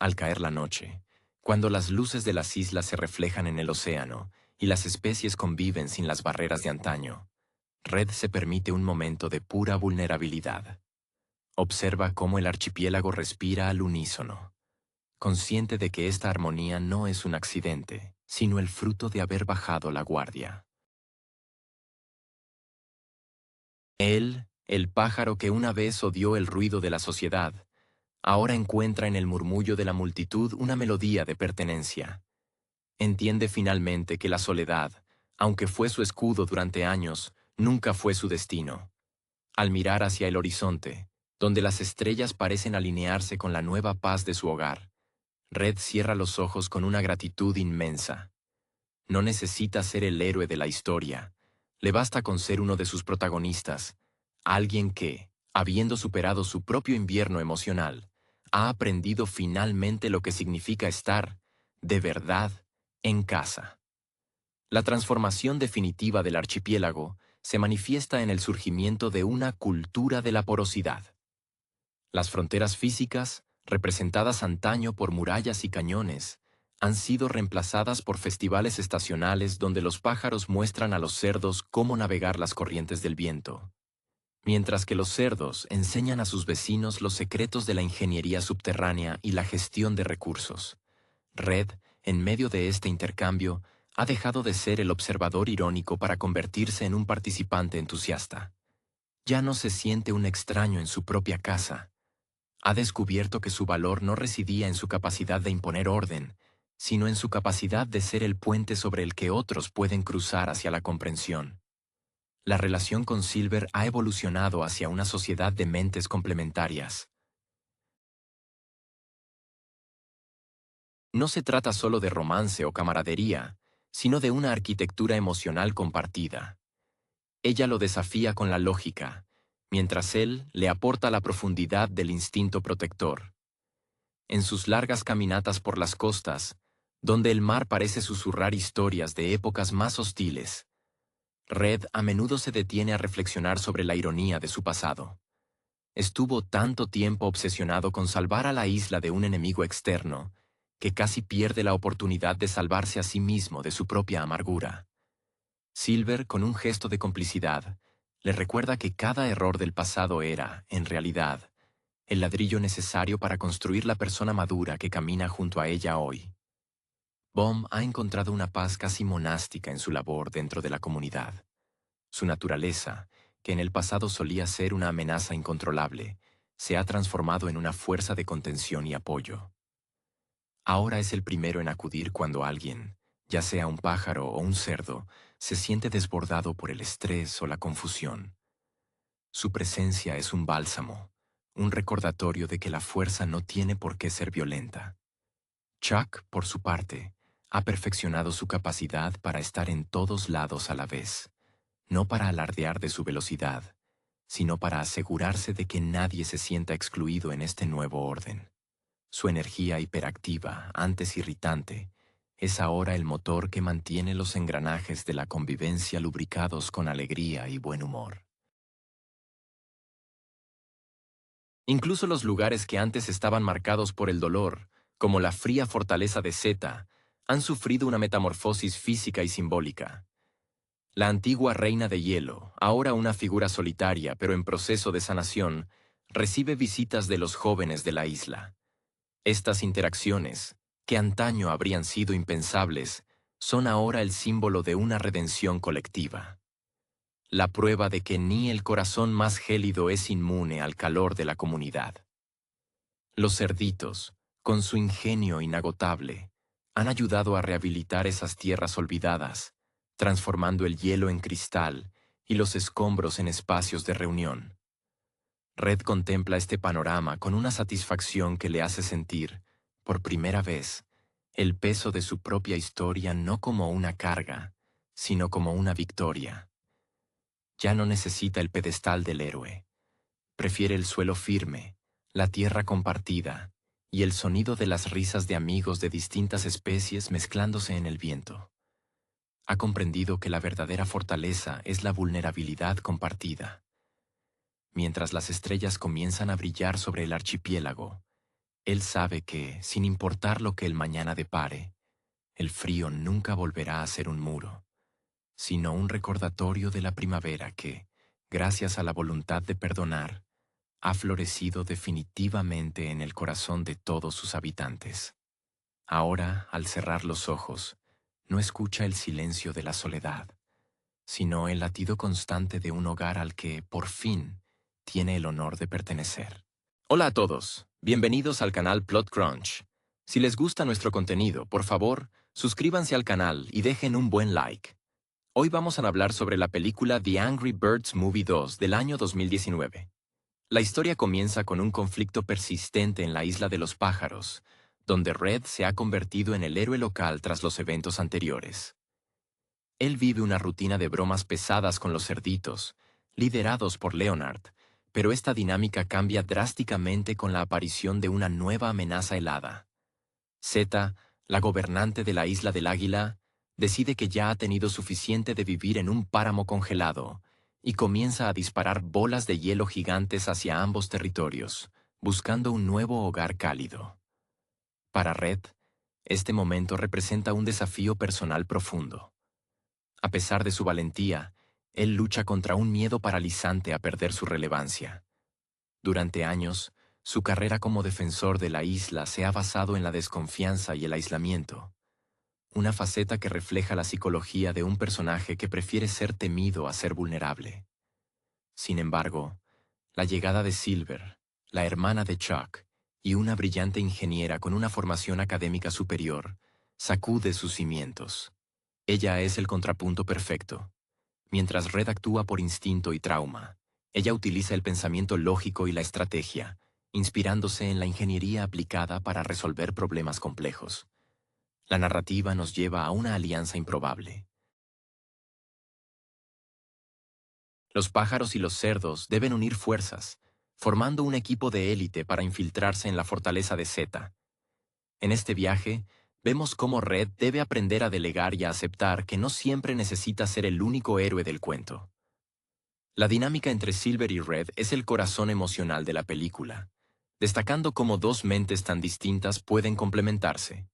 Al caer la noche, cuando las luces de las islas se reflejan en el océano y las especies conviven sin las barreras de antaño, Red se permite un momento de pura vulnerabilidad. Observa cómo el archipiélago respira al unísono, consciente de que esta armonía no es un accidente, sino el fruto de haber bajado la guardia. Él, el pájaro que una vez odió el ruido de la sociedad, ahora encuentra en el murmullo de la multitud una melodía de pertenencia. Entiende finalmente que la soledad, aunque fue su escudo durante años, nunca fue su destino. Al mirar hacia el horizonte, donde las estrellas parecen alinearse con la nueva paz de su hogar, Red cierra los ojos con una gratitud inmensa. No necesita ser el héroe de la historia. Le basta con ser uno de sus protagonistas, alguien que, habiendo superado su propio invierno emocional, ha aprendido finalmente lo que significa estar, de verdad, en casa. La transformación definitiva del archipiélago se manifiesta en el surgimiento de una cultura de la porosidad. Las fronteras físicas, representadas antaño por murallas y cañones, han sido reemplazadas por festivales estacionales donde los pájaros muestran a los cerdos cómo navegar las corrientes del viento, mientras que los cerdos enseñan a sus vecinos los secretos de la ingeniería subterránea y la gestión de recursos. Red, en medio de este intercambio, ha dejado de ser el observador irónico para convertirse en un participante entusiasta. Ya no se siente un extraño en su propia casa. Ha descubierto que su valor no residía en su capacidad de imponer orden, sino en su capacidad de ser el puente sobre el que otros pueden cruzar hacia la comprensión. La relación con Silver ha evolucionado hacia una sociedad de mentes complementarias. No se trata solo de romance o camaradería, sino de una arquitectura emocional compartida. Ella lo desafía con la lógica, mientras él le aporta la profundidad del instinto protector. En sus largas caminatas por las costas, donde el mar parece susurrar historias de épocas más hostiles, Red a menudo se detiene a reflexionar sobre la ironía de su pasado. Estuvo tanto tiempo obsesionado con salvar a la isla de un enemigo externo, que casi pierde la oportunidad de salvarse a sí mismo de su propia amargura. Silver, con un gesto de complicidad, le recuerda que cada error del pasado era, en realidad, el ladrillo necesario para construir la persona madura que camina junto a ella hoy. Bomb ha encontrado una paz casi monástica en su labor dentro de la comunidad. Su naturaleza, que en el pasado solía ser una amenaza incontrolable, se ha transformado en una fuerza de contención y apoyo. Ahora es el primero en acudir cuando alguien, ya sea un pájaro o un cerdo, se siente desbordado por el estrés o la confusión. Su presencia es un bálsamo, un recordatorio de que la fuerza no tiene por qué ser violenta. Chuck, por su parte, ha perfeccionado su capacidad para estar en todos lados a la vez, no para alardear de su velocidad, sino para asegurarse de que nadie se sienta excluido en este nuevo orden. Su energía hiperactiva, antes irritante, es ahora el motor que mantiene los engranajes de la convivencia lubricados con alegría y buen humor. Incluso los lugares que antes estaban marcados por el dolor, como la fría fortaleza de Zeta, han sufrido una metamorfosis física y simbólica. La antigua reina de hielo, ahora una figura solitaria pero en proceso de sanación, recibe visitas de los jóvenes de la isla. Estas interacciones, que antaño habrían sido impensables, son ahora el símbolo de una redención colectiva. La prueba de que ni el corazón más gélido es inmune al calor de la comunidad. Los cerditos, con su ingenio inagotable, han ayudado a rehabilitar esas tierras olvidadas, transformando el hielo en cristal y los escombros en espacios de reunión. Red contempla este panorama con una satisfacción que le hace sentir, por primera vez, el peso de su propia historia no como una carga, sino como una victoria. Ya no necesita el pedestal del héroe. Prefiere el suelo firme, la tierra compartida y el sonido de las risas de amigos de distintas especies mezclándose en el viento. Ha comprendido que la verdadera fortaleza es la vulnerabilidad compartida. Mientras las estrellas comienzan a brillar sobre el archipiélago, él sabe que, sin importar lo que el mañana depare, el frío nunca volverá a ser un muro, sino un recordatorio de la primavera que, gracias a la voluntad de perdonar, ha florecido definitivamente en el corazón de todos sus habitantes. Ahora, al cerrar los ojos, no escucha el silencio de la soledad, sino el latido constante de un hogar al que, por fin, tiene el honor de pertenecer. Hola a todos, bienvenidos al canal Plot Crunch. Si les gusta nuestro contenido, por favor, suscríbanse al canal y dejen un buen like. Hoy vamos a hablar sobre la película The Angry Birds Movie 2 del año 2019. La historia comienza con un conflicto persistente en la isla de los pájaros, donde Red se ha convertido en el héroe local tras los eventos anteriores. Él vive una rutina de bromas pesadas con los cerditos, liderados por Leonard, pero esta dinámica cambia drásticamente con la aparición de una nueva amenaza helada. Zeta, la gobernante de la Isla del Águila, decide que ya ha tenido suficiente de vivir en un páramo congelado y comienza a disparar bolas de hielo gigantes hacia ambos territorios, buscando un nuevo hogar cálido. Para Red, este momento representa un desafío personal profundo. A pesar de su valentía, él lucha contra un miedo paralizante a perder su relevancia. Durante años, su carrera como defensor de la isla se ha basado en la desconfianza y el aislamiento, una faceta que refleja la psicología de un personaje que prefiere ser temido a ser vulnerable. Sin embargo, la llegada de Silver, la hermana de Chuck, y una brillante ingeniera con una formación académica superior, sacude sus cimientos. Ella es el contrapunto perfecto. Mientras Red actúa por instinto y trauma, ella utiliza el pensamiento lógico y la estrategia, inspirándose en la ingeniería aplicada para resolver problemas complejos. La narrativa nos lleva a una alianza improbable. Los pájaros y los cerdos deben unir fuerzas, formando un equipo de élite para infiltrarse en la fortaleza de Zeta. En este viaje, vemos cómo Red debe aprender a delegar y a aceptar que no siempre necesita ser el único héroe del cuento. La dinámica entre Silver y Red es el corazón emocional de la película, destacando cómo dos mentes tan distintas pueden complementarse.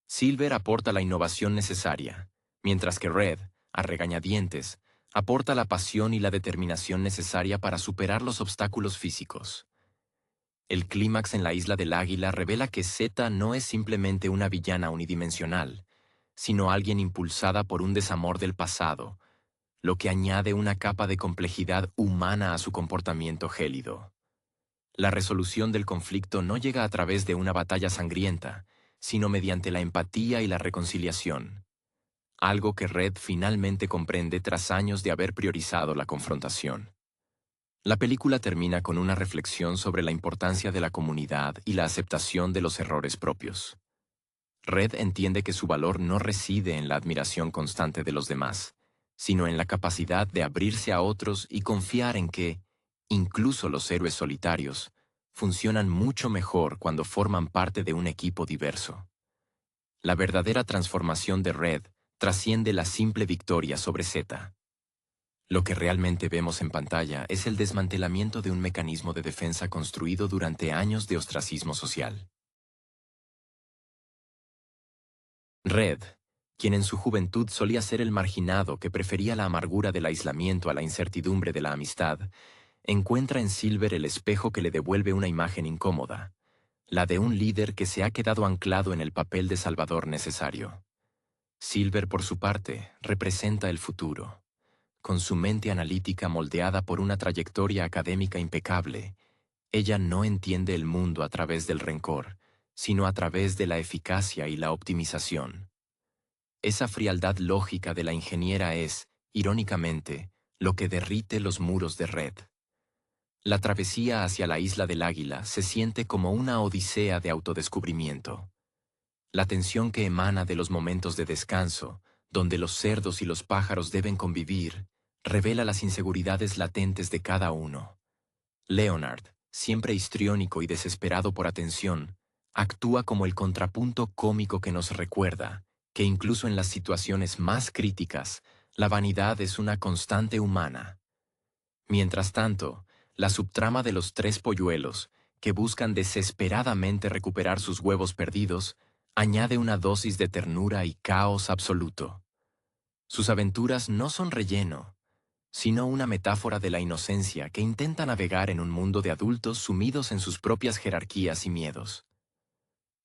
Silver aporta la innovación necesaria, mientras que Red, a regañadientes, aporta la pasión y la determinación necesaria para superar los obstáculos físicos. El clímax en la Isla del Águila revela que Zeta no es simplemente una villana unidimensional, sino alguien impulsada por un desamor del pasado, lo que añade una capa de complejidad humana a su comportamiento gélido. La resolución del conflicto no llega a través de una batalla sangrienta, sino mediante la empatía y la reconciliación, algo que Red finalmente comprende tras años de haber priorizado la confrontación. La película termina con una reflexión sobre la importancia de la comunidad y la aceptación de los errores propios. Red entiende que su valor no reside en la admiración constante de los demás, sino en la capacidad de abrirse a otros y confiar en que, incluso los héroes solitarios, funcionan mucho mejor cuando forman parte de un equipo diverso. La verdadera transformación de Red trasciende la simple victoria sobre Zeta. Lo que realmente vemos en pantalla es el desmantelamiento de un mecanismo de defensa construido durante años de ostracismo social. Red, quien en su juventud solía ser el marginado que prefería la amargura del aislamiento a la incertidumbre de la amistad, encuentra en Silver el espejo que le devuelve una imagen incómoda, la de un líder que se ha quedado anclado en el papel de salvador necesario. Silver, por su parte, representa el futuro. Con su mente analítica moldeada por una trayectoria académica impecable, ella no entiende el mundo a través del rencor, sino a través de la eficacia y la optimización. Esa frialdad lógica de la ingeniera es, irónicamente, lo que derrite los muros de Red. La travesía hacia la isla del Águila se siente como una odisea de autodescubrimiento. La tensión que emana de los momentos de descanso, donde los cerdos y los pájaros deben convivir, revela las inseguridades latentes de cada uno. Leonard, siempre histriónico y desesperado por atención, actúa como el contrapunto cómico que nos recuerda que incluso en las situaciones más críticas, la vanidad es una constante humana. Mientras tanto, la subtrama de los tres polluelos, que buscan desesperadamente recuperar sus huevos perdidos, añade una dosis de ternura y caos absoluto. Sus aventuras no son relleno, sino una metáfora de la inocencia que intenta navegar en un mundo de adultos sumidos en sus propias jerarquías y miedos.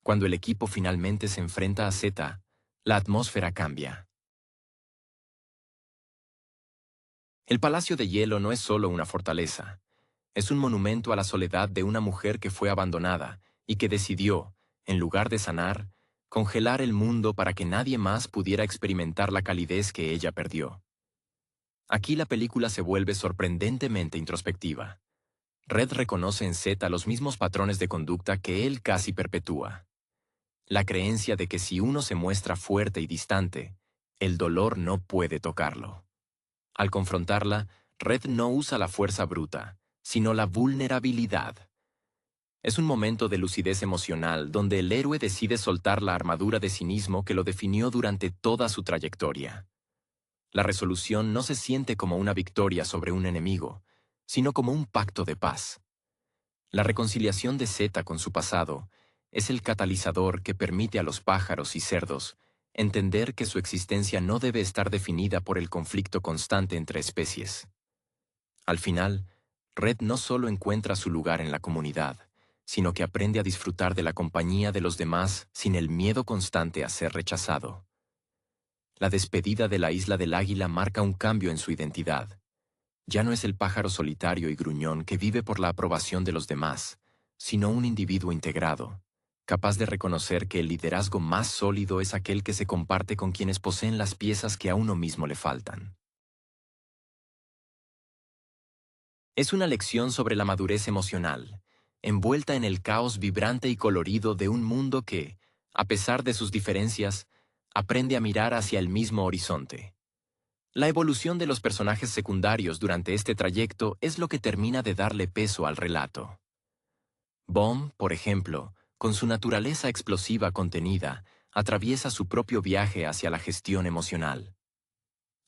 Cuando el equipo finalmente se enfrenta a Z, la atmósfera cambia. El Palacio de Hielo no es solo una fortaleza. Es un monumento a la soledad de una mujer que fue abandonada y que decidió, en lugar de sanar, congelar el mundo para que nadie más pudiera experimentar la calidez que ella perdió. Aquí la película se vuelve sorprendentemente introspectiva. Red reconoce en Z los mismos patrones de conducta que él casi perpetúa. La creencia de que si uno se muestra fuerte y distante, el dolor no puede tocarlo. Al confrontarla, Red no usa la fuerza bruta, sino la vulnerabilidad. Es un momento de lucidez emocional donde el héroe decide soltar la armadura de cinismo que lo definió durante toda su trayectoria. La resolución no se siente como una victoria sobre un enemigo, sino como un pacto de paz. La reconciliación de Z con su pasado es el catalizador que permite a los pájaros y cerdos entender que su existencia no debe estar definida por el conflicto constante entre especies. Al final, Red no solo encuentra su lugar en la comunidad, sino que aprende a disfrutar de la compañía de los demás sin el miedo constante a ser rechazado. La despedida de la isla del Águila marca un cambio en su identidad. Ya no es el pájaro solitario y gruñón que vive por la aprobación de los demás, sino un individuo integrado, capaz de reconocer que el liderazgo más sólido es aquel que se comparte con quienes poseen las piezas que a uno mismo le faltan. Es una lección sobre la madurez emocional, envuelta en el caos vibrante y colorido de un mundo que, a pesar de sus diferencias, aprende a mirar hacia el mismo horizonte. La evolución de los personajes secundarios durante este trayecto es lo que termina de darle peso al relato. Bomb, por ejemplo, con su naturaleza explosiva contenida, atraviesa su propio viaje hacia la gestión emocional.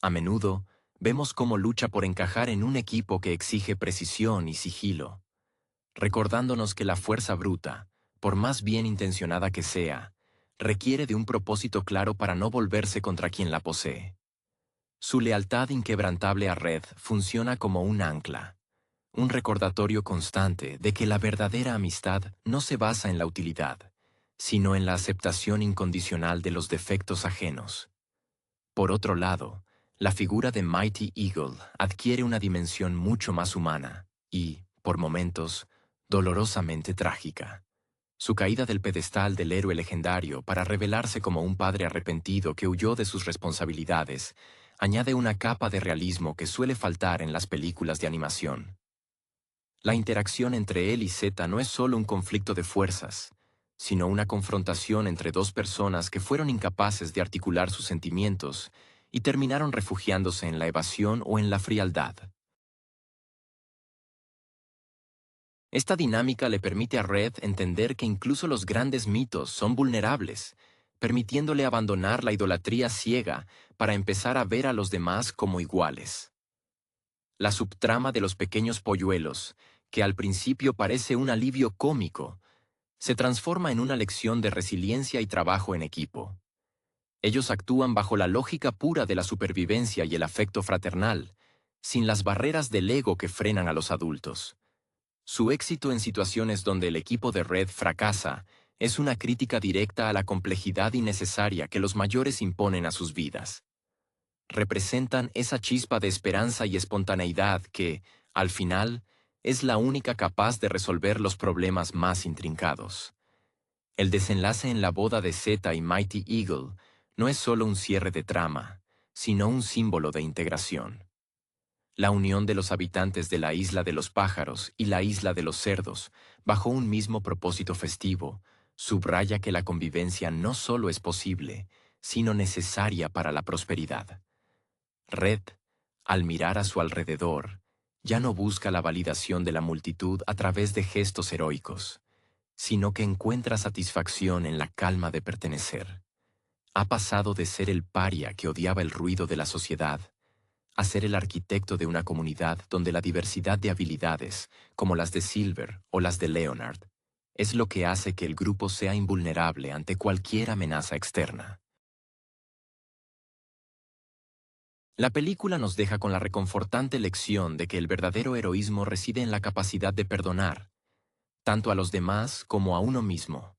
A menudo, vemos cómo lucha por encajar en un equipo que exige precisión y sigilo, recordándonos que la fuerza bruta, por más bien intencionada que sea, requiere de un propósito claro para no volverse contra quien la posee. Su lealtad inquebrantable a Red funciona como un ancla, un recordatorio constante de que la verdadera amistad no se basa en la utilidad, sino en la aceptación incondicional de los defectos ajenos. Por otro lado, la figura de Mighty Eagle adquiere una dimensión mucho más humana y, por momentos, dolorosamente trágica. Su caída del pedestal del héroe legendario para revelarse como un padre arrepentido que huyó de sus responsabilidades añade una capa de realismo que suele faltar en las películas de animación. La interacción entre él y Z no es solo un conflicto de fuerzas, sino una confrontación entre dos personas que fueron incapaces de articular sus sentimientos y terminaron refugiándose en la evasión o en la frialdad. Esta dinámica le permite a Red entender que incluso los grandes mitos son vulnerables, permitiéndole abandonar la idolatría ciega para empezar a ver a los demás como iguales. La subtrama de los pequeños polluelos, que al principio parece un alivio cómico, se transforma en una lección de resiliencia y trabajo en equipo. Ellos actúan bajo la lógica pura de la supervivencia y el afecto fraternal, sin las barreras del ego que frenan a los adultos. Su éxito en situaciones donde el equipo de Red fracasa es una crítica directa a la complejidad innecesaria que los mayores imponen a sus vidas. Representan esa chispa de esperanza y espontaneidad que, al final, es la única capaz de resolver los problemas más intrincados. El desenlace en la boda de Zeta y Mighty Eagle no es solo un cierre de trama, sino un símbolo de integración. La unión de los habitantes de la isla de los pájaros y la isla de los cerdos, bajo un mismo propósito festivo, subraya que la convivencia no solo es posible, sino necesaria para la prosperidad. Red, al mirar a su alrededor, ya no busca la validación de la multitud a través de gestos heroicos, sino que encuentra satisfacción en la calma de pertenecer. Ha pasado de ser el paria que odiaba el ruido de la sociedad a ser el arquitecto de una comunidad donde la diversidad de habilidades, como las de Silver o las de Leonard, es lo que hace que el grupo sea invulnerable ante cualquier amenaza externa. La película nos deja con la reconfortante lección de que el verdadero heroísmo reside en la capacidad de perdonar, tanto a los demás como a uno mismo,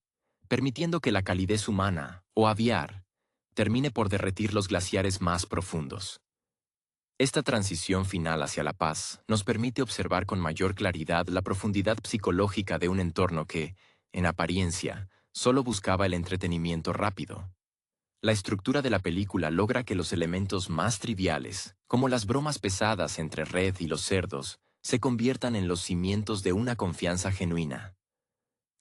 permitiendo que la calidez humana, o aviar, termine por derretir los glaciares más profundos. Esta transición final hacia la paz nos permite observar con mayor claridad la profundidad psicológica de un entorno que, en apariencia, solo buscaba el entretenimiento rápido. La estructura de la película logra que los elementos más triviales, como las bromas pesadas entre Red y los cerdos, se conviertan en los cimientos de una confianza genuina.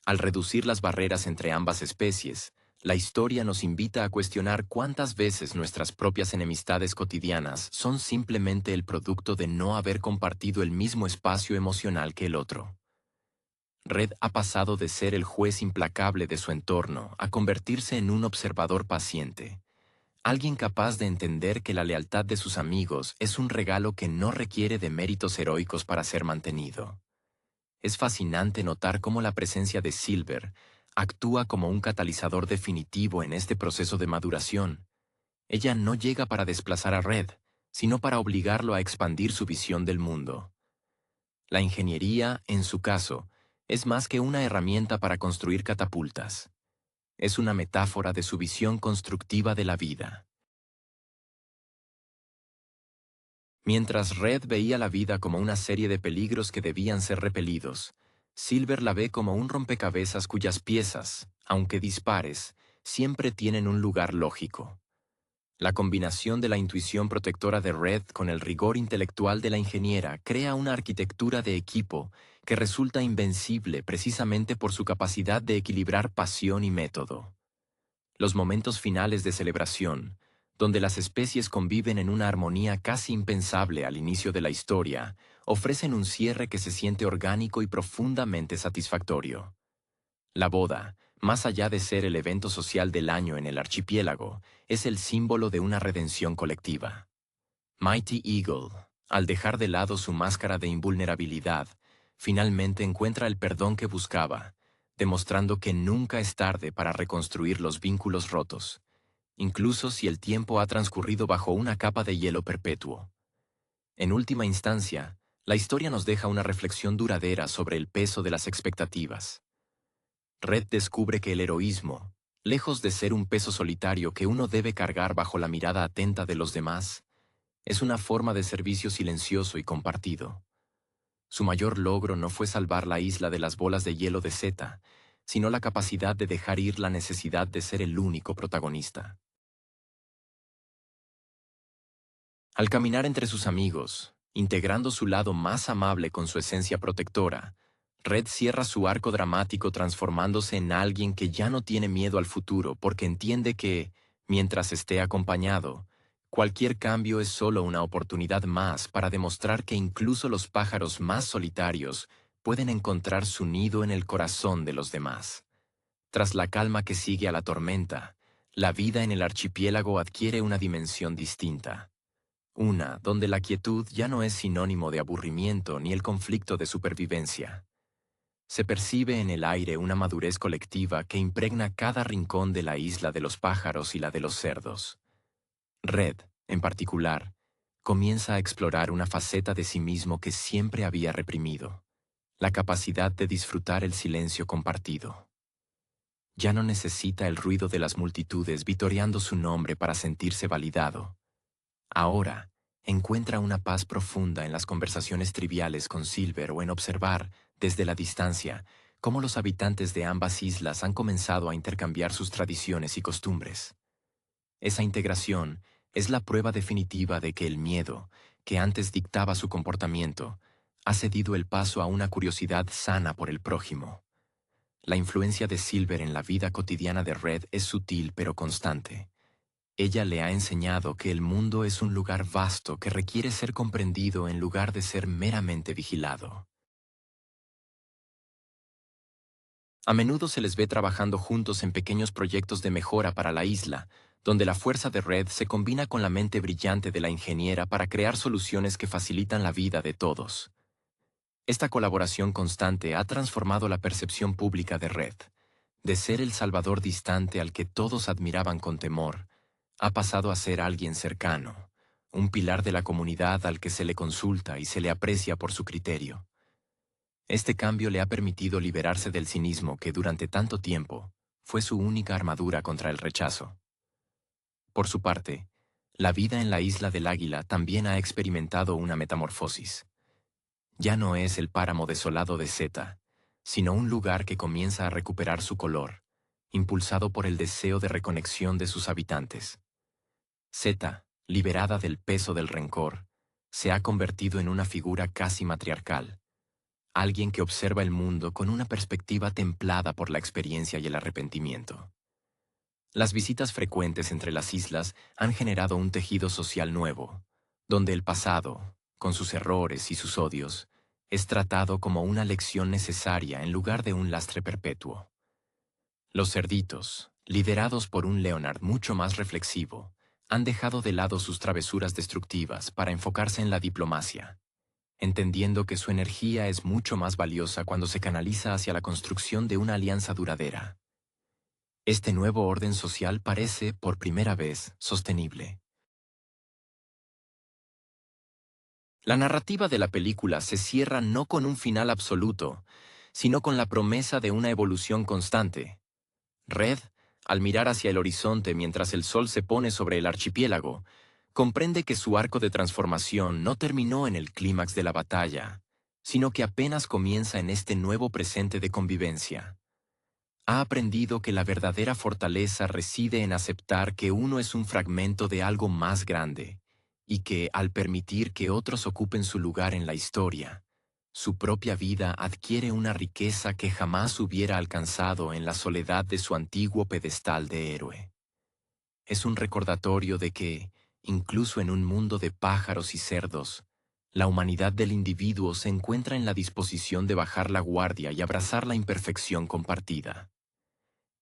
Al reducir las barreras entre ambas especies, la historia nos invita a cuestionar cuántas veces nuestras propias enemistades cotidianas son simplemente el producto de no haber compartido el mismo espacio emocional que el otro. Red ha pasado de ser el juez implacable de su entorno a convertirse en un observador paciente, alguien capaz de entender que la lealtad de sus amigos es un regalo que no requiere de méritos heroicos para ser mantenido. Es fascinante notar cómo la presencia de Silver actúa como un catalizador definitivo en este proceso de maduración. Ella no llega para desplazar a Red, sino para obligarlo a expandir su visión del mundo. La ingeniería, en su caso, es más que una herramienta para construir catapultas. Es una metáfora de su visión constructiva de la vida. Mientras Red veía la vida como una serie de peligros que debían ser repelidos, Silver la ve como un rompecabezas cuyas piezas, aunque dispares, siempre tienen un lugar lógico. La combinación de la intuición protectora de Red con el rigor intelectual de la ingeniera crea una arquitectura de equipo que resulta invencible precisamente por su capacidad de equilibrar pasión y método. Los momentos finales de celebración, donde las especies conviven en una armonía casi impensable al inicio de la historia, ofrecen un cierre que se siente orgánico y profundamente satisfactorio. La boda, más allá de ser el evento social del año en el archipiélago, es el símbolo de una redención colectiva. Mighty Eagle, al dejar de lado su máscara de invulnerabilidad, finalmente encuentra el perdón que buscaba, demostrando que nunca es tarde para reconstruir los vínculos rotos, incluso si el tiempo ha transcurrido bajo una capa de hielo perpetuo. En última instancia, la historia nos deja una reflexión duradera sobre el peso de las expectativas. Red descubre que el heroísmo, lejos de ser un peso solitario que uno debe cargar bajo la mirada atenta de los demás, es una forma de servicio silencioso y compartido. Su mayor logro no fue salvar la isla de las bolas de hielo de Zeta, sino la capacidad de dejar ir la necesidad de ser el único protagonista. Al caminar entre sus amigos, integrando su lado más amable con su esencia protectora, Red cierra su arco dramático transformándose en alguien que ya no tiene miedo al futuro porque entiende que, mientras esté acompañado, cualquier cambio es solo una oportunidad más para demostrar que incluso los pájaros más solitarios pueden encontrar su nido en el corazón de los demás. Tras la calma que sigue a la tormenta, la vida en el archipiélago adquiere una dimensión distinta. Una donde la quietud ya no es sinónimo de aburrimiento ni el conflicto de supervivencia. Se percibe en el aire una madurez colectiva que impregna cada rincón de la isla de los pájaros y la de los cerdos. Red, en particular, comienza a explorar una faceta de sí mismo que siempre había reprimido, la capacidad de disfrutar el silencio compartido. Ya no necesita el ruido de las multitudes vitoreando su nombre para sentirse validado. Ahora, encuentra una paz profunda en las conversaciones triviales con Silver o en observar, desde la distancia, cómo los habitantes de ambas islas han comenzado a intercambiar sus tradiciones y costumbres. Esa integración es la prueba definitiva de que el miedo, que antes dictaba su comportamiento, ha cedido el paso a una curiosidad sana por el prójimo. La influencia de Silver en la vida cotidiana de Red es sutil pero constante. Ella le ha enseñado que el mundo es un lugar vasto que requiere ser comprendido en lugar de ser meramente vigilado. A menudo se les ve trabajando juntos en pequeños proyectos de mejora para la isla, donde la fuerza de Red se combina con la mente brillante de la ingeniera para crear soluciones que facilitan la vida de todos. Esta colaboración constante ha transformado la percepción pública de Red. De ser el salvador distante al que todos admiraban con temor, ha pasado a ser alguien cercano, un pilar de la comunidad al que se le consulta y se le aprecia por su criterio. Este cambio le ha permitido liberarse del cinismo que durante tanto tiempo fue su única armadura contra el rechazo. Por su parte, la vida en la isla del Águila también ha experimentado una metamorfosis. Ya no es el páramo desolado de Zeta, sino un lugar que comienza a recuperar su color, impulsado por el deseo de reconexión de sus habitantes. Zeta, liberada del peso del rencor, se ha convertido en una figura casi matriarcal, alguien que observa el mundo con una perspectiva templada por la experiencia y el arrepentimiento. Las visitas frecuentes entre las islas han generado un tejido social nuevo, donde el pasado, con sus errores y sus odios, es tratado como una lección necesaria en lugar de un lastre perpetuo. Los cerditos, liderados por un Leonard mucho más reflexivo, han dejado de lado sus travesuras destructivas para enfocarse en la diplomacia, entendiendo que su energía es mucho más valiosa cuando se canaliza hacia la construcción de una alianza duradera. Este nuevo orden social parece, por primera vez, sostenible. La narrativa de la película se cierra no con un final absoluto, sino con la promesa de una evolución constante. Red, al mirar hacia el horizonte mientras el sol se pone sobre el archipiélago, comprende que su arco de transformación no terminó en el clímax de la batalla, sino que apenas comienza en este nuevo presente de convivencia. Ha aprendido que la verdadera fortaleza reside en aceptar que uno es un fragmento de algo más grande, y que, al permitir que otros ocupen su lugar en la historia, su propia vida adquiere una riqueza que jamás hubiera alcanzado en la soledad de su antiguo pedestal de héroe. Es un recordatorio de que, incluso en un mundo de pájaros y cerdos, la humanidad del individuo se encuentra en la disposición de bajar la guardia y abrazar la imperfección compartida.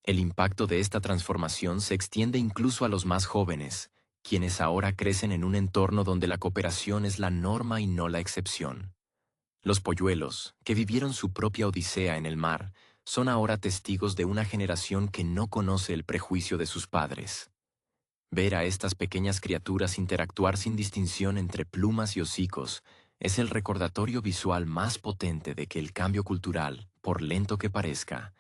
El impacto de esta transformación se extiende incluso a los más jóvenes, quienes ahora crecen en un entorno donde la cooperación es la norma y no la excepción. Los polluelos, que vivieron su propia odisea en el mar, son ahora testigos de una generación que no conoce el prejuicio de sus padres. Ver a estas pequeñas criaturas interactuar sin distinción entre plumas y hocicos es el recordatorio visual más potente de que el cambio cultural, por lento que parezca,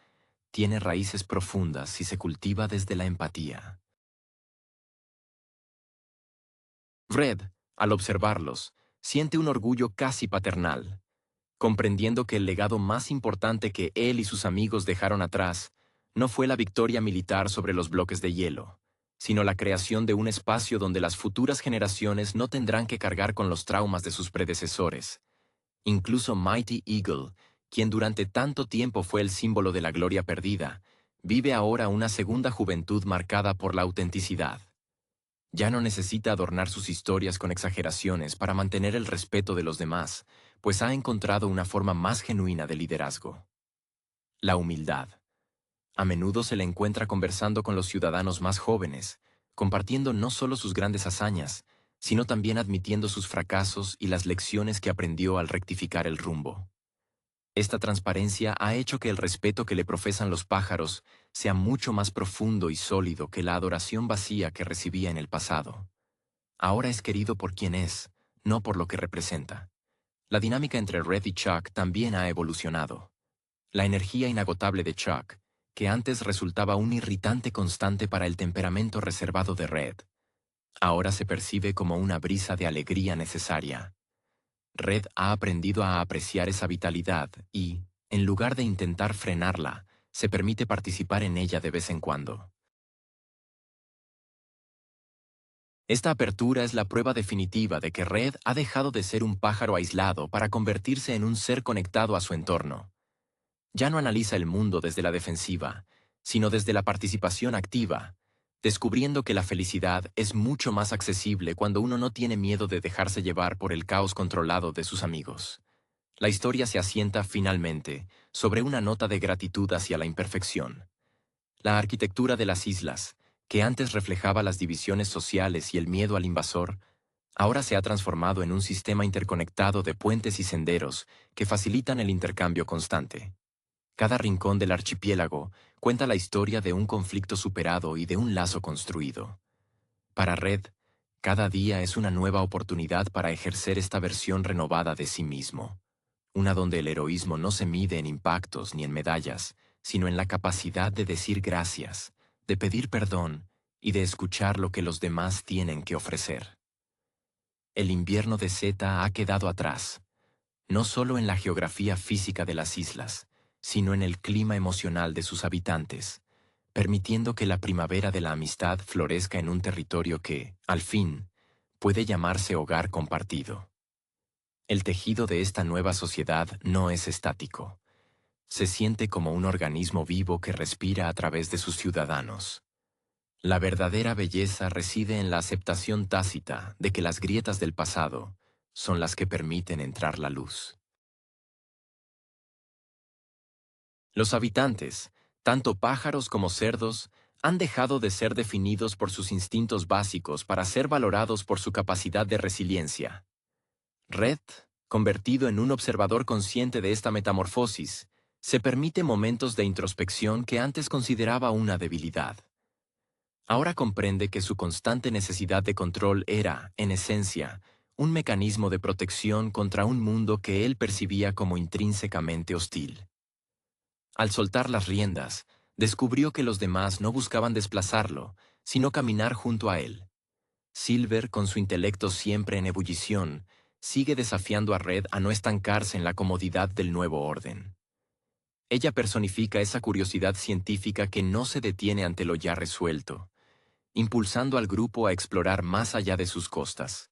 tiene raíces profundas si se cultiva desde la empatía. Red, al observarlos, siente un orgullo casi paternal, comprendiendo que el legado más importante que él y sus amigos dejaron atrás no fue la victoria militar sobre los bloques de hielo, sino la creación de un espacio donde las futuras generaciones no tendrán que cargar con los traumas de sus predecesores. Incluso Mighty Eagle, quien durante tanto tiempo fue el símbolo de la gloria perdida, vive ahora una segunda juventud marcada por la autenticidad. Ya no necesita adornar sus historias con exageraciones para mantener el respeto de los demás, pues ha encontrado una forma más genuina de liderazgo. La humildad. A menudo se le encuentra conversando con los ciudadanos más jóvenes, compartiendo no solo sus grandes hazañas, sino también admitiendo sus fracasos y las lecciones que aprendió al rectificar el rumbo. Esta transparencia ha hecho que el respeto que le profesan los pájaros sea mucho más profundo y sólido que la adoración vacía que recibía en el pasado. Ahora es querido por quien es, no por lo que representa. La dinámica entre Red y Chuck también ha evolucionado. La energía inagotable de Chuck, que antes resultaba un irritante constante para el temperamento reservado de Red, ahora se percibe como una brisa de alegría necesaria. Red ha aprendido a apreciar esa vitalidad y, en lugar de intentar frenarla, se permite participar en ella de vez en cuando. Esta apertura es la prueba definitiva de que Red ha dejado de ser un pájaro aislado para convertirse en un ser conectado a su entorno. Ya no analiza el mundo desde la defensiva, sino desde la participación activa, descubriendo que la felicidad es mucho más accesible cuando uno no tiene miedo de dejarse llevar por el caos controlado de sus amigos. La historia se asienta finalmente sobre una nota de gratitud hacia la imperfección. La arquitectura de las islas, que antes reflejaba las divisiones sociales y el miedo al invasor, ahora se ha transformado en un sistema interconectado de puentes y senderos que facilitan el intercambio constante. Cada rincón del archipiélago cuenta la historia de un conflicto superado y de un lazo construido. Para Red, cada día es una nueva oportunidad para ejercer esta versión renovada de sí mismo, una donde el heroísmo no se mide en impactos ni en medallas, sino en la capacidad de decir gracias, de pedir perdón y de escuchar lo que los demás tienen que ofrecer. El invierno de Zeta ha quedado atrás, no solo en la geografía física de las islas, sino en el clima emocional de sus habitantes, permitiendo que la primavera de la amistad florezca en un territorio que, al fin, puede llamarse hogar compartido. El tejido de esta nueva sociedad no es estático. Se siente como un organismo vivo que respira a través de sus ciudadanos. La verdadera belleza reside en la aceptación tácita de que las grietas del pasado son las que permiten entrar la luz. Los habitantes, tanto pájaros como cerdos, han dejado de ser definidos por sus instintos básicos para ser valorados por su capacidad de resiliencia. Red, convertido en un observador consciente de esta metamorfosis, se permite momentos de introspección que antes consideraba una debilidad. Ahora comprende que su constante necesidad de control era, en esencia, un mecanismo de protección contra un mundo que él percibía como intrínsecamente hostil. Al soltar las riendas, descubrió que los demás no buscaban desplazarlo, sino caminar junto a él. Silver, con su intelecto siempre en ebullición, sigue desafiando a Red a no estancarse en la comodidad del nuevo orden. Ella personifica esa curiosidad científica que no se detiene ante lo ya resuelto, impulsando al grupo a explorar más allá de sus costas.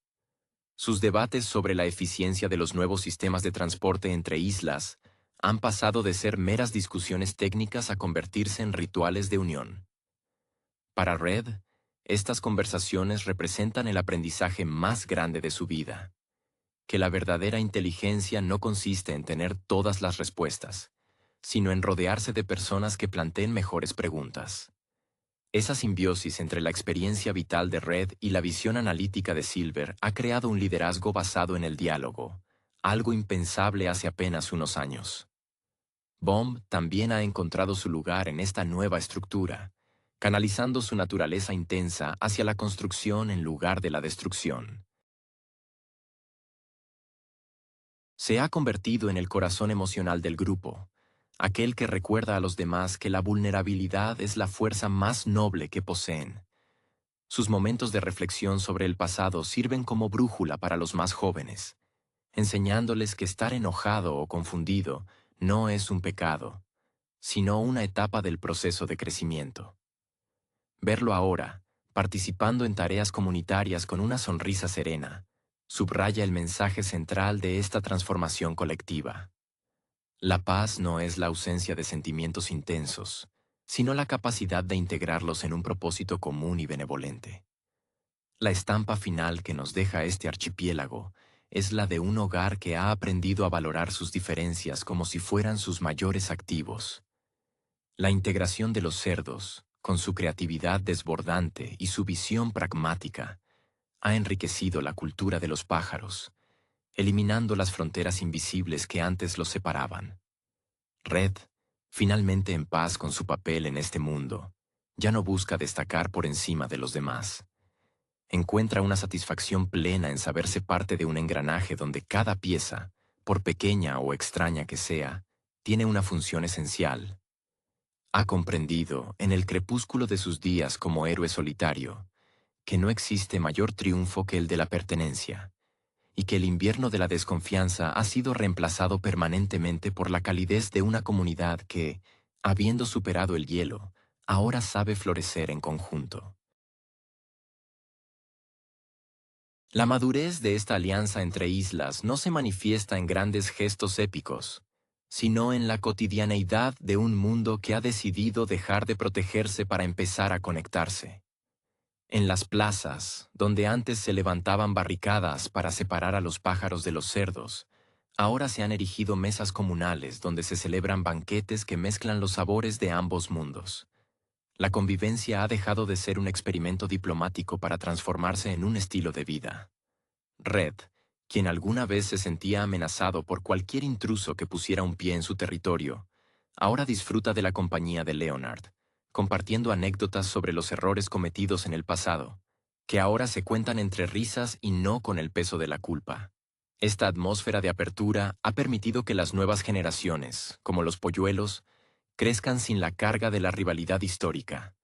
Sus debates sobre la eficiencia de los nuevos sistemas de transporte entre islas han pasado de ser meras discusiones técnicas a convertirse en rituales de unión. Para Red, estas conversaciones representan el aprendizaje más grande de su vida, que la verdadera inteligencia no consiste en tener todas las respuestas, sino en rodearse de personas que planteen mejores preguntas. Esa simbiosis entre la experiencia vital de Red y la visión analítica de Silver ha creado un liderazgo basado en el diálogo, algo impensable hace apenas unos años. Bomb también ha encontrado su lugar en esta nueva estructura, canalizando su naturaleza intensa hacia la construcción en lugar de la destrucción. Se ha convertido en el corazón emocional del grupo, aquel que recuerda a los demás que la vulnerabilidad es la fuerza más noble que poseen. Sus momentos de reflexión sobre el pasado sirven como brújula para los más jóvenes, enseñándoles que estar enojado o confundido no es un pecado, sino una etapa del proceso de crecimiento. Verlo ahora, participando en tareas comunitarias con una sonrisa serena, subraya el mensaje central de esta transformación colectiva. La paz no es la ausencia de sentimientos intensos, sino la capacidad de integrarlos en un propósito común y benevolente. La estampa final que nos deja este archipiélago es la de un hogar que ha aprendido a valorar sus diferencias como si fueran sus mayores activos. La integración de los cerdos, con su creatividad desbordante y su visión pragmática, ha enriquecido la cultura de los pájaros, eliminando las fronteras invisibles que antes los separaban. Red, finalmente en paz con su papel en este mundo, ya no busca destacar por encima de los demás. Encuentra una satisfacción plena en saberse parte de un engranaje donde cada pieza, por pequeña o extraña que sea, tiene una función esencial. Ha comprendido, en el crepúsculo de sus días como héroe solitario, que no existe mayor triunfo que el de la pertenencia, y que el invierno de la desconfianza ha sido reemplazado permanentemente por la calidez de una comunidad que, habiendo superado el hielo, ahora sabe florecer en conjunto. La madurez de esta alianza entre islas no se manifiesta en grandes gestos épicos, sino en la cotidianeidad de un mundo que ha decidido dejar de protegerse para empezar a conectarse. En las plazas, donde antes se levantaban barricadas para separar a los pájaros de los cerdos, ahora se han erigido mesas comunales donde se celebran banquetes que mezclan los sabores de ambos mundos. La convivencia ha dejado de ser un experimento diplomático para transformarse en un estilo de vida. Red, quien alguna vez se sentía amenazado por cualquier intruso que pusiera un pie en su territorio, ahora disfruta de la compañía de Leonard, compartiendo anécdotas sobre los errores cometidos en el pasado, que ahora se cuentan entre risas y no con el peso de la culpa. Esta atmósfera de apertura ha permitido que las nuevas generaciones, como los polluelos, crezcan sin la carga de la rivalidad histórica.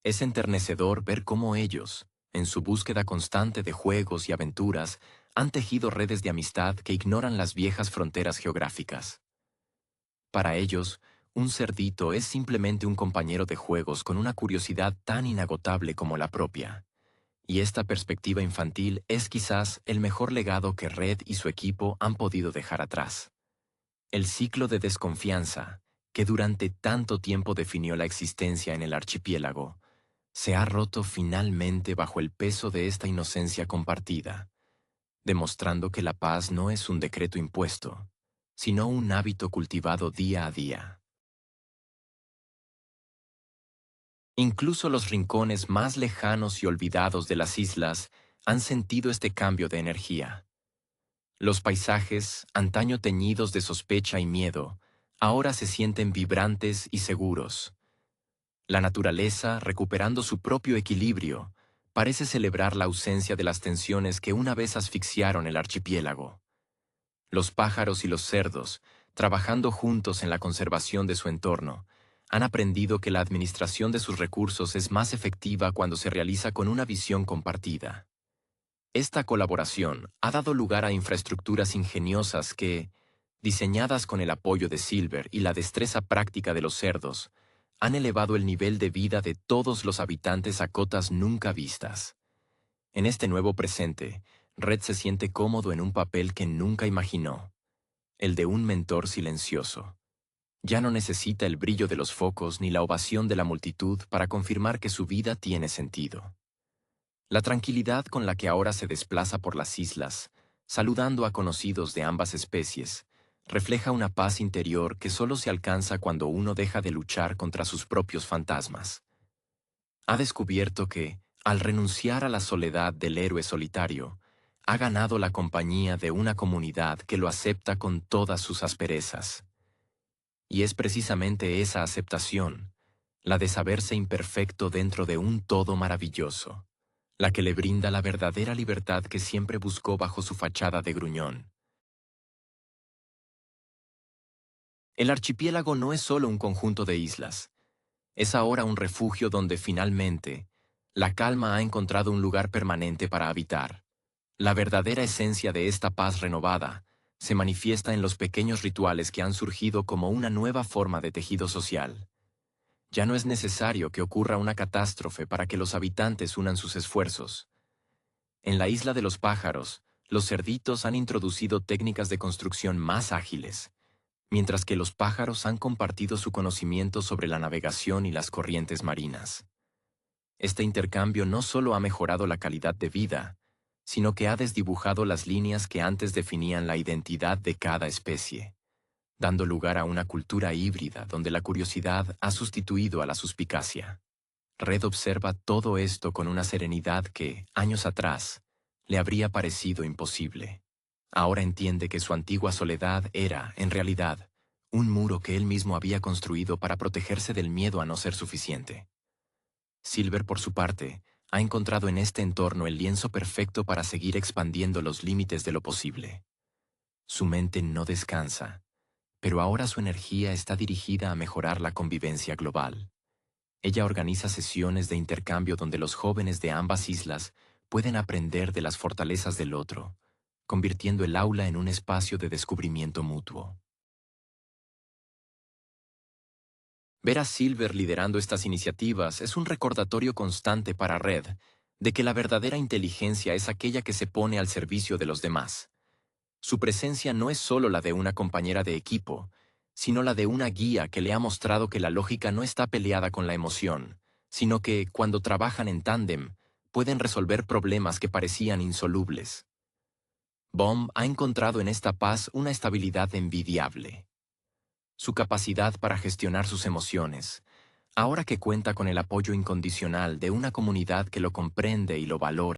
Es enternecedor ver cómo ellos, en su búsqueda constante de juegos y aventuras, han tejido redes de amistad que ignoran las viejas fronteras geográficas. Para ellos, un cerdito es simplemente un compañero de juegos con una curiosidad tan inagotable como la propia. Y esta perspectiva infantil es quizás el mejor legado que Red y su equipo han podido dejar atrás. El ciclo de desconfianza, que durante tanto tiempo definió la existencia en el archipiélago, se ha roto finalmente bajo el peso de esta inocencia compartida, demostrando que la paz no es un decreto impuesto, sino un hábito cultivado día a día. Incluso los rincones más lejanos y olvidados de las islas han sentido este cambio de energía. Los paisajes, antaño teñidos de sospecha y miedo, ahora se sienten vibrantes y seguros. La naturaleza, recuperando su propio equilibrio, parece celebrar la ausencia de las tensiones que una vez asfixiaron el archipiélago. Los pájaros y los cerdos, trabajando juntos en la conservación de su entorno, han aprendido que la administración de sus recursos es más efectiva cuando se realiza con una visión compartida. Esta colaboración ha dado lugar a infraestructuras ingeniosas que, diseñadas con el apoyo de Silver y la destreza práctica de los cerdos, han elevado el nivel de vida de todos los habitantes a cotas nunca vistas. En este nuevo presente, Red se siente cómodo en un papel que nunca imaginó, el de un mentor silencioso. Ya no necesita el brillo de los focos ni la ovación de la multitud para confirmar que su vida tiene sentido. La tranquilidad con la que ahora se desplaza por las islas, saludando a conocidos de ambas especies, refleja una paz interior que solo se alcanza cuando uno deja de luchar contra sus propios fantasmas. Ha descubierto que, al renunciar a la soledad del héroe solitario, ha ganado la compañía de una comunidad que lo acepta con todas sus asperezas. Y es precisamente esa aceptación, la de saberse imperfecto dentro de un todo maravilloso, la que le brinda la verdadera libertad que siempre buscó bajo su fachada de gruñón. El archipiélago no es solo un conjunto de islas, es ahora un refugio donde finalmente la calma ha encontrado un lugar permanente para habitar. La verdadera esencia de esta paz renovada se manifiesta en los pequeños rituales que han surgido como una nueva forma de tejido social. Ya no es necesario que ocurra una catástrofe para que los habitantes unan sus esfuerzos. En la isla de los pájaros, los cerditos han introducido técnicas de construcción más ágiles, mientras que los pájaros han compartido su conocimiento sobre la navegación y las corrientes marinas. Este intercambio no solo ha mejorado la calidad de vida, sino que ha desdibujado las líneas que antes definían la identidad de cada especie, dando lugar a una cultura híbrida donde la curiosidad ha sustituido a la suspicacia. Red observa todo esto con una serenidad que, años atrás, le habría parecido imposible. Ahora entiende que su antigua soledad era, en realidad, un muro que él mismo había construido para protegerse del miedo a no ser suficiente. Silver, por su parte, ha encontrado en este entorno el lienzo perfecto para seguir expandiendo los límites de lo posible. Su mente no descansa, pero ahora su energía está dirigida a mejorar la convivencia global. Ella organiza sesiones de intercambio donde los jóvenes de ambas islas pueden aprender de las fortalezas del otro, convirtiendo el aula en un espacio de descubrimiento mutuo. Ver a Silver liderando estas iniciativas es un recordatorio constante para Red de que la verdadera inteligencia es aquella que se pone al servicio de los demás. Su presencia no es solo la de una compañera de equipo, sino la de una guía que le ha mostrado que la lógica no está peleada con la emoción, sino que, cuando trabajan en tándem, pueden resolver problemas que parecían insolubles. Bomb ha encontrado en esta paz una estabilidad envidiable. Su capacidad para gestionar sus emociones, ahora que cuenta con el apoyo incondicional de una comunidad que lo comprende y lo valora,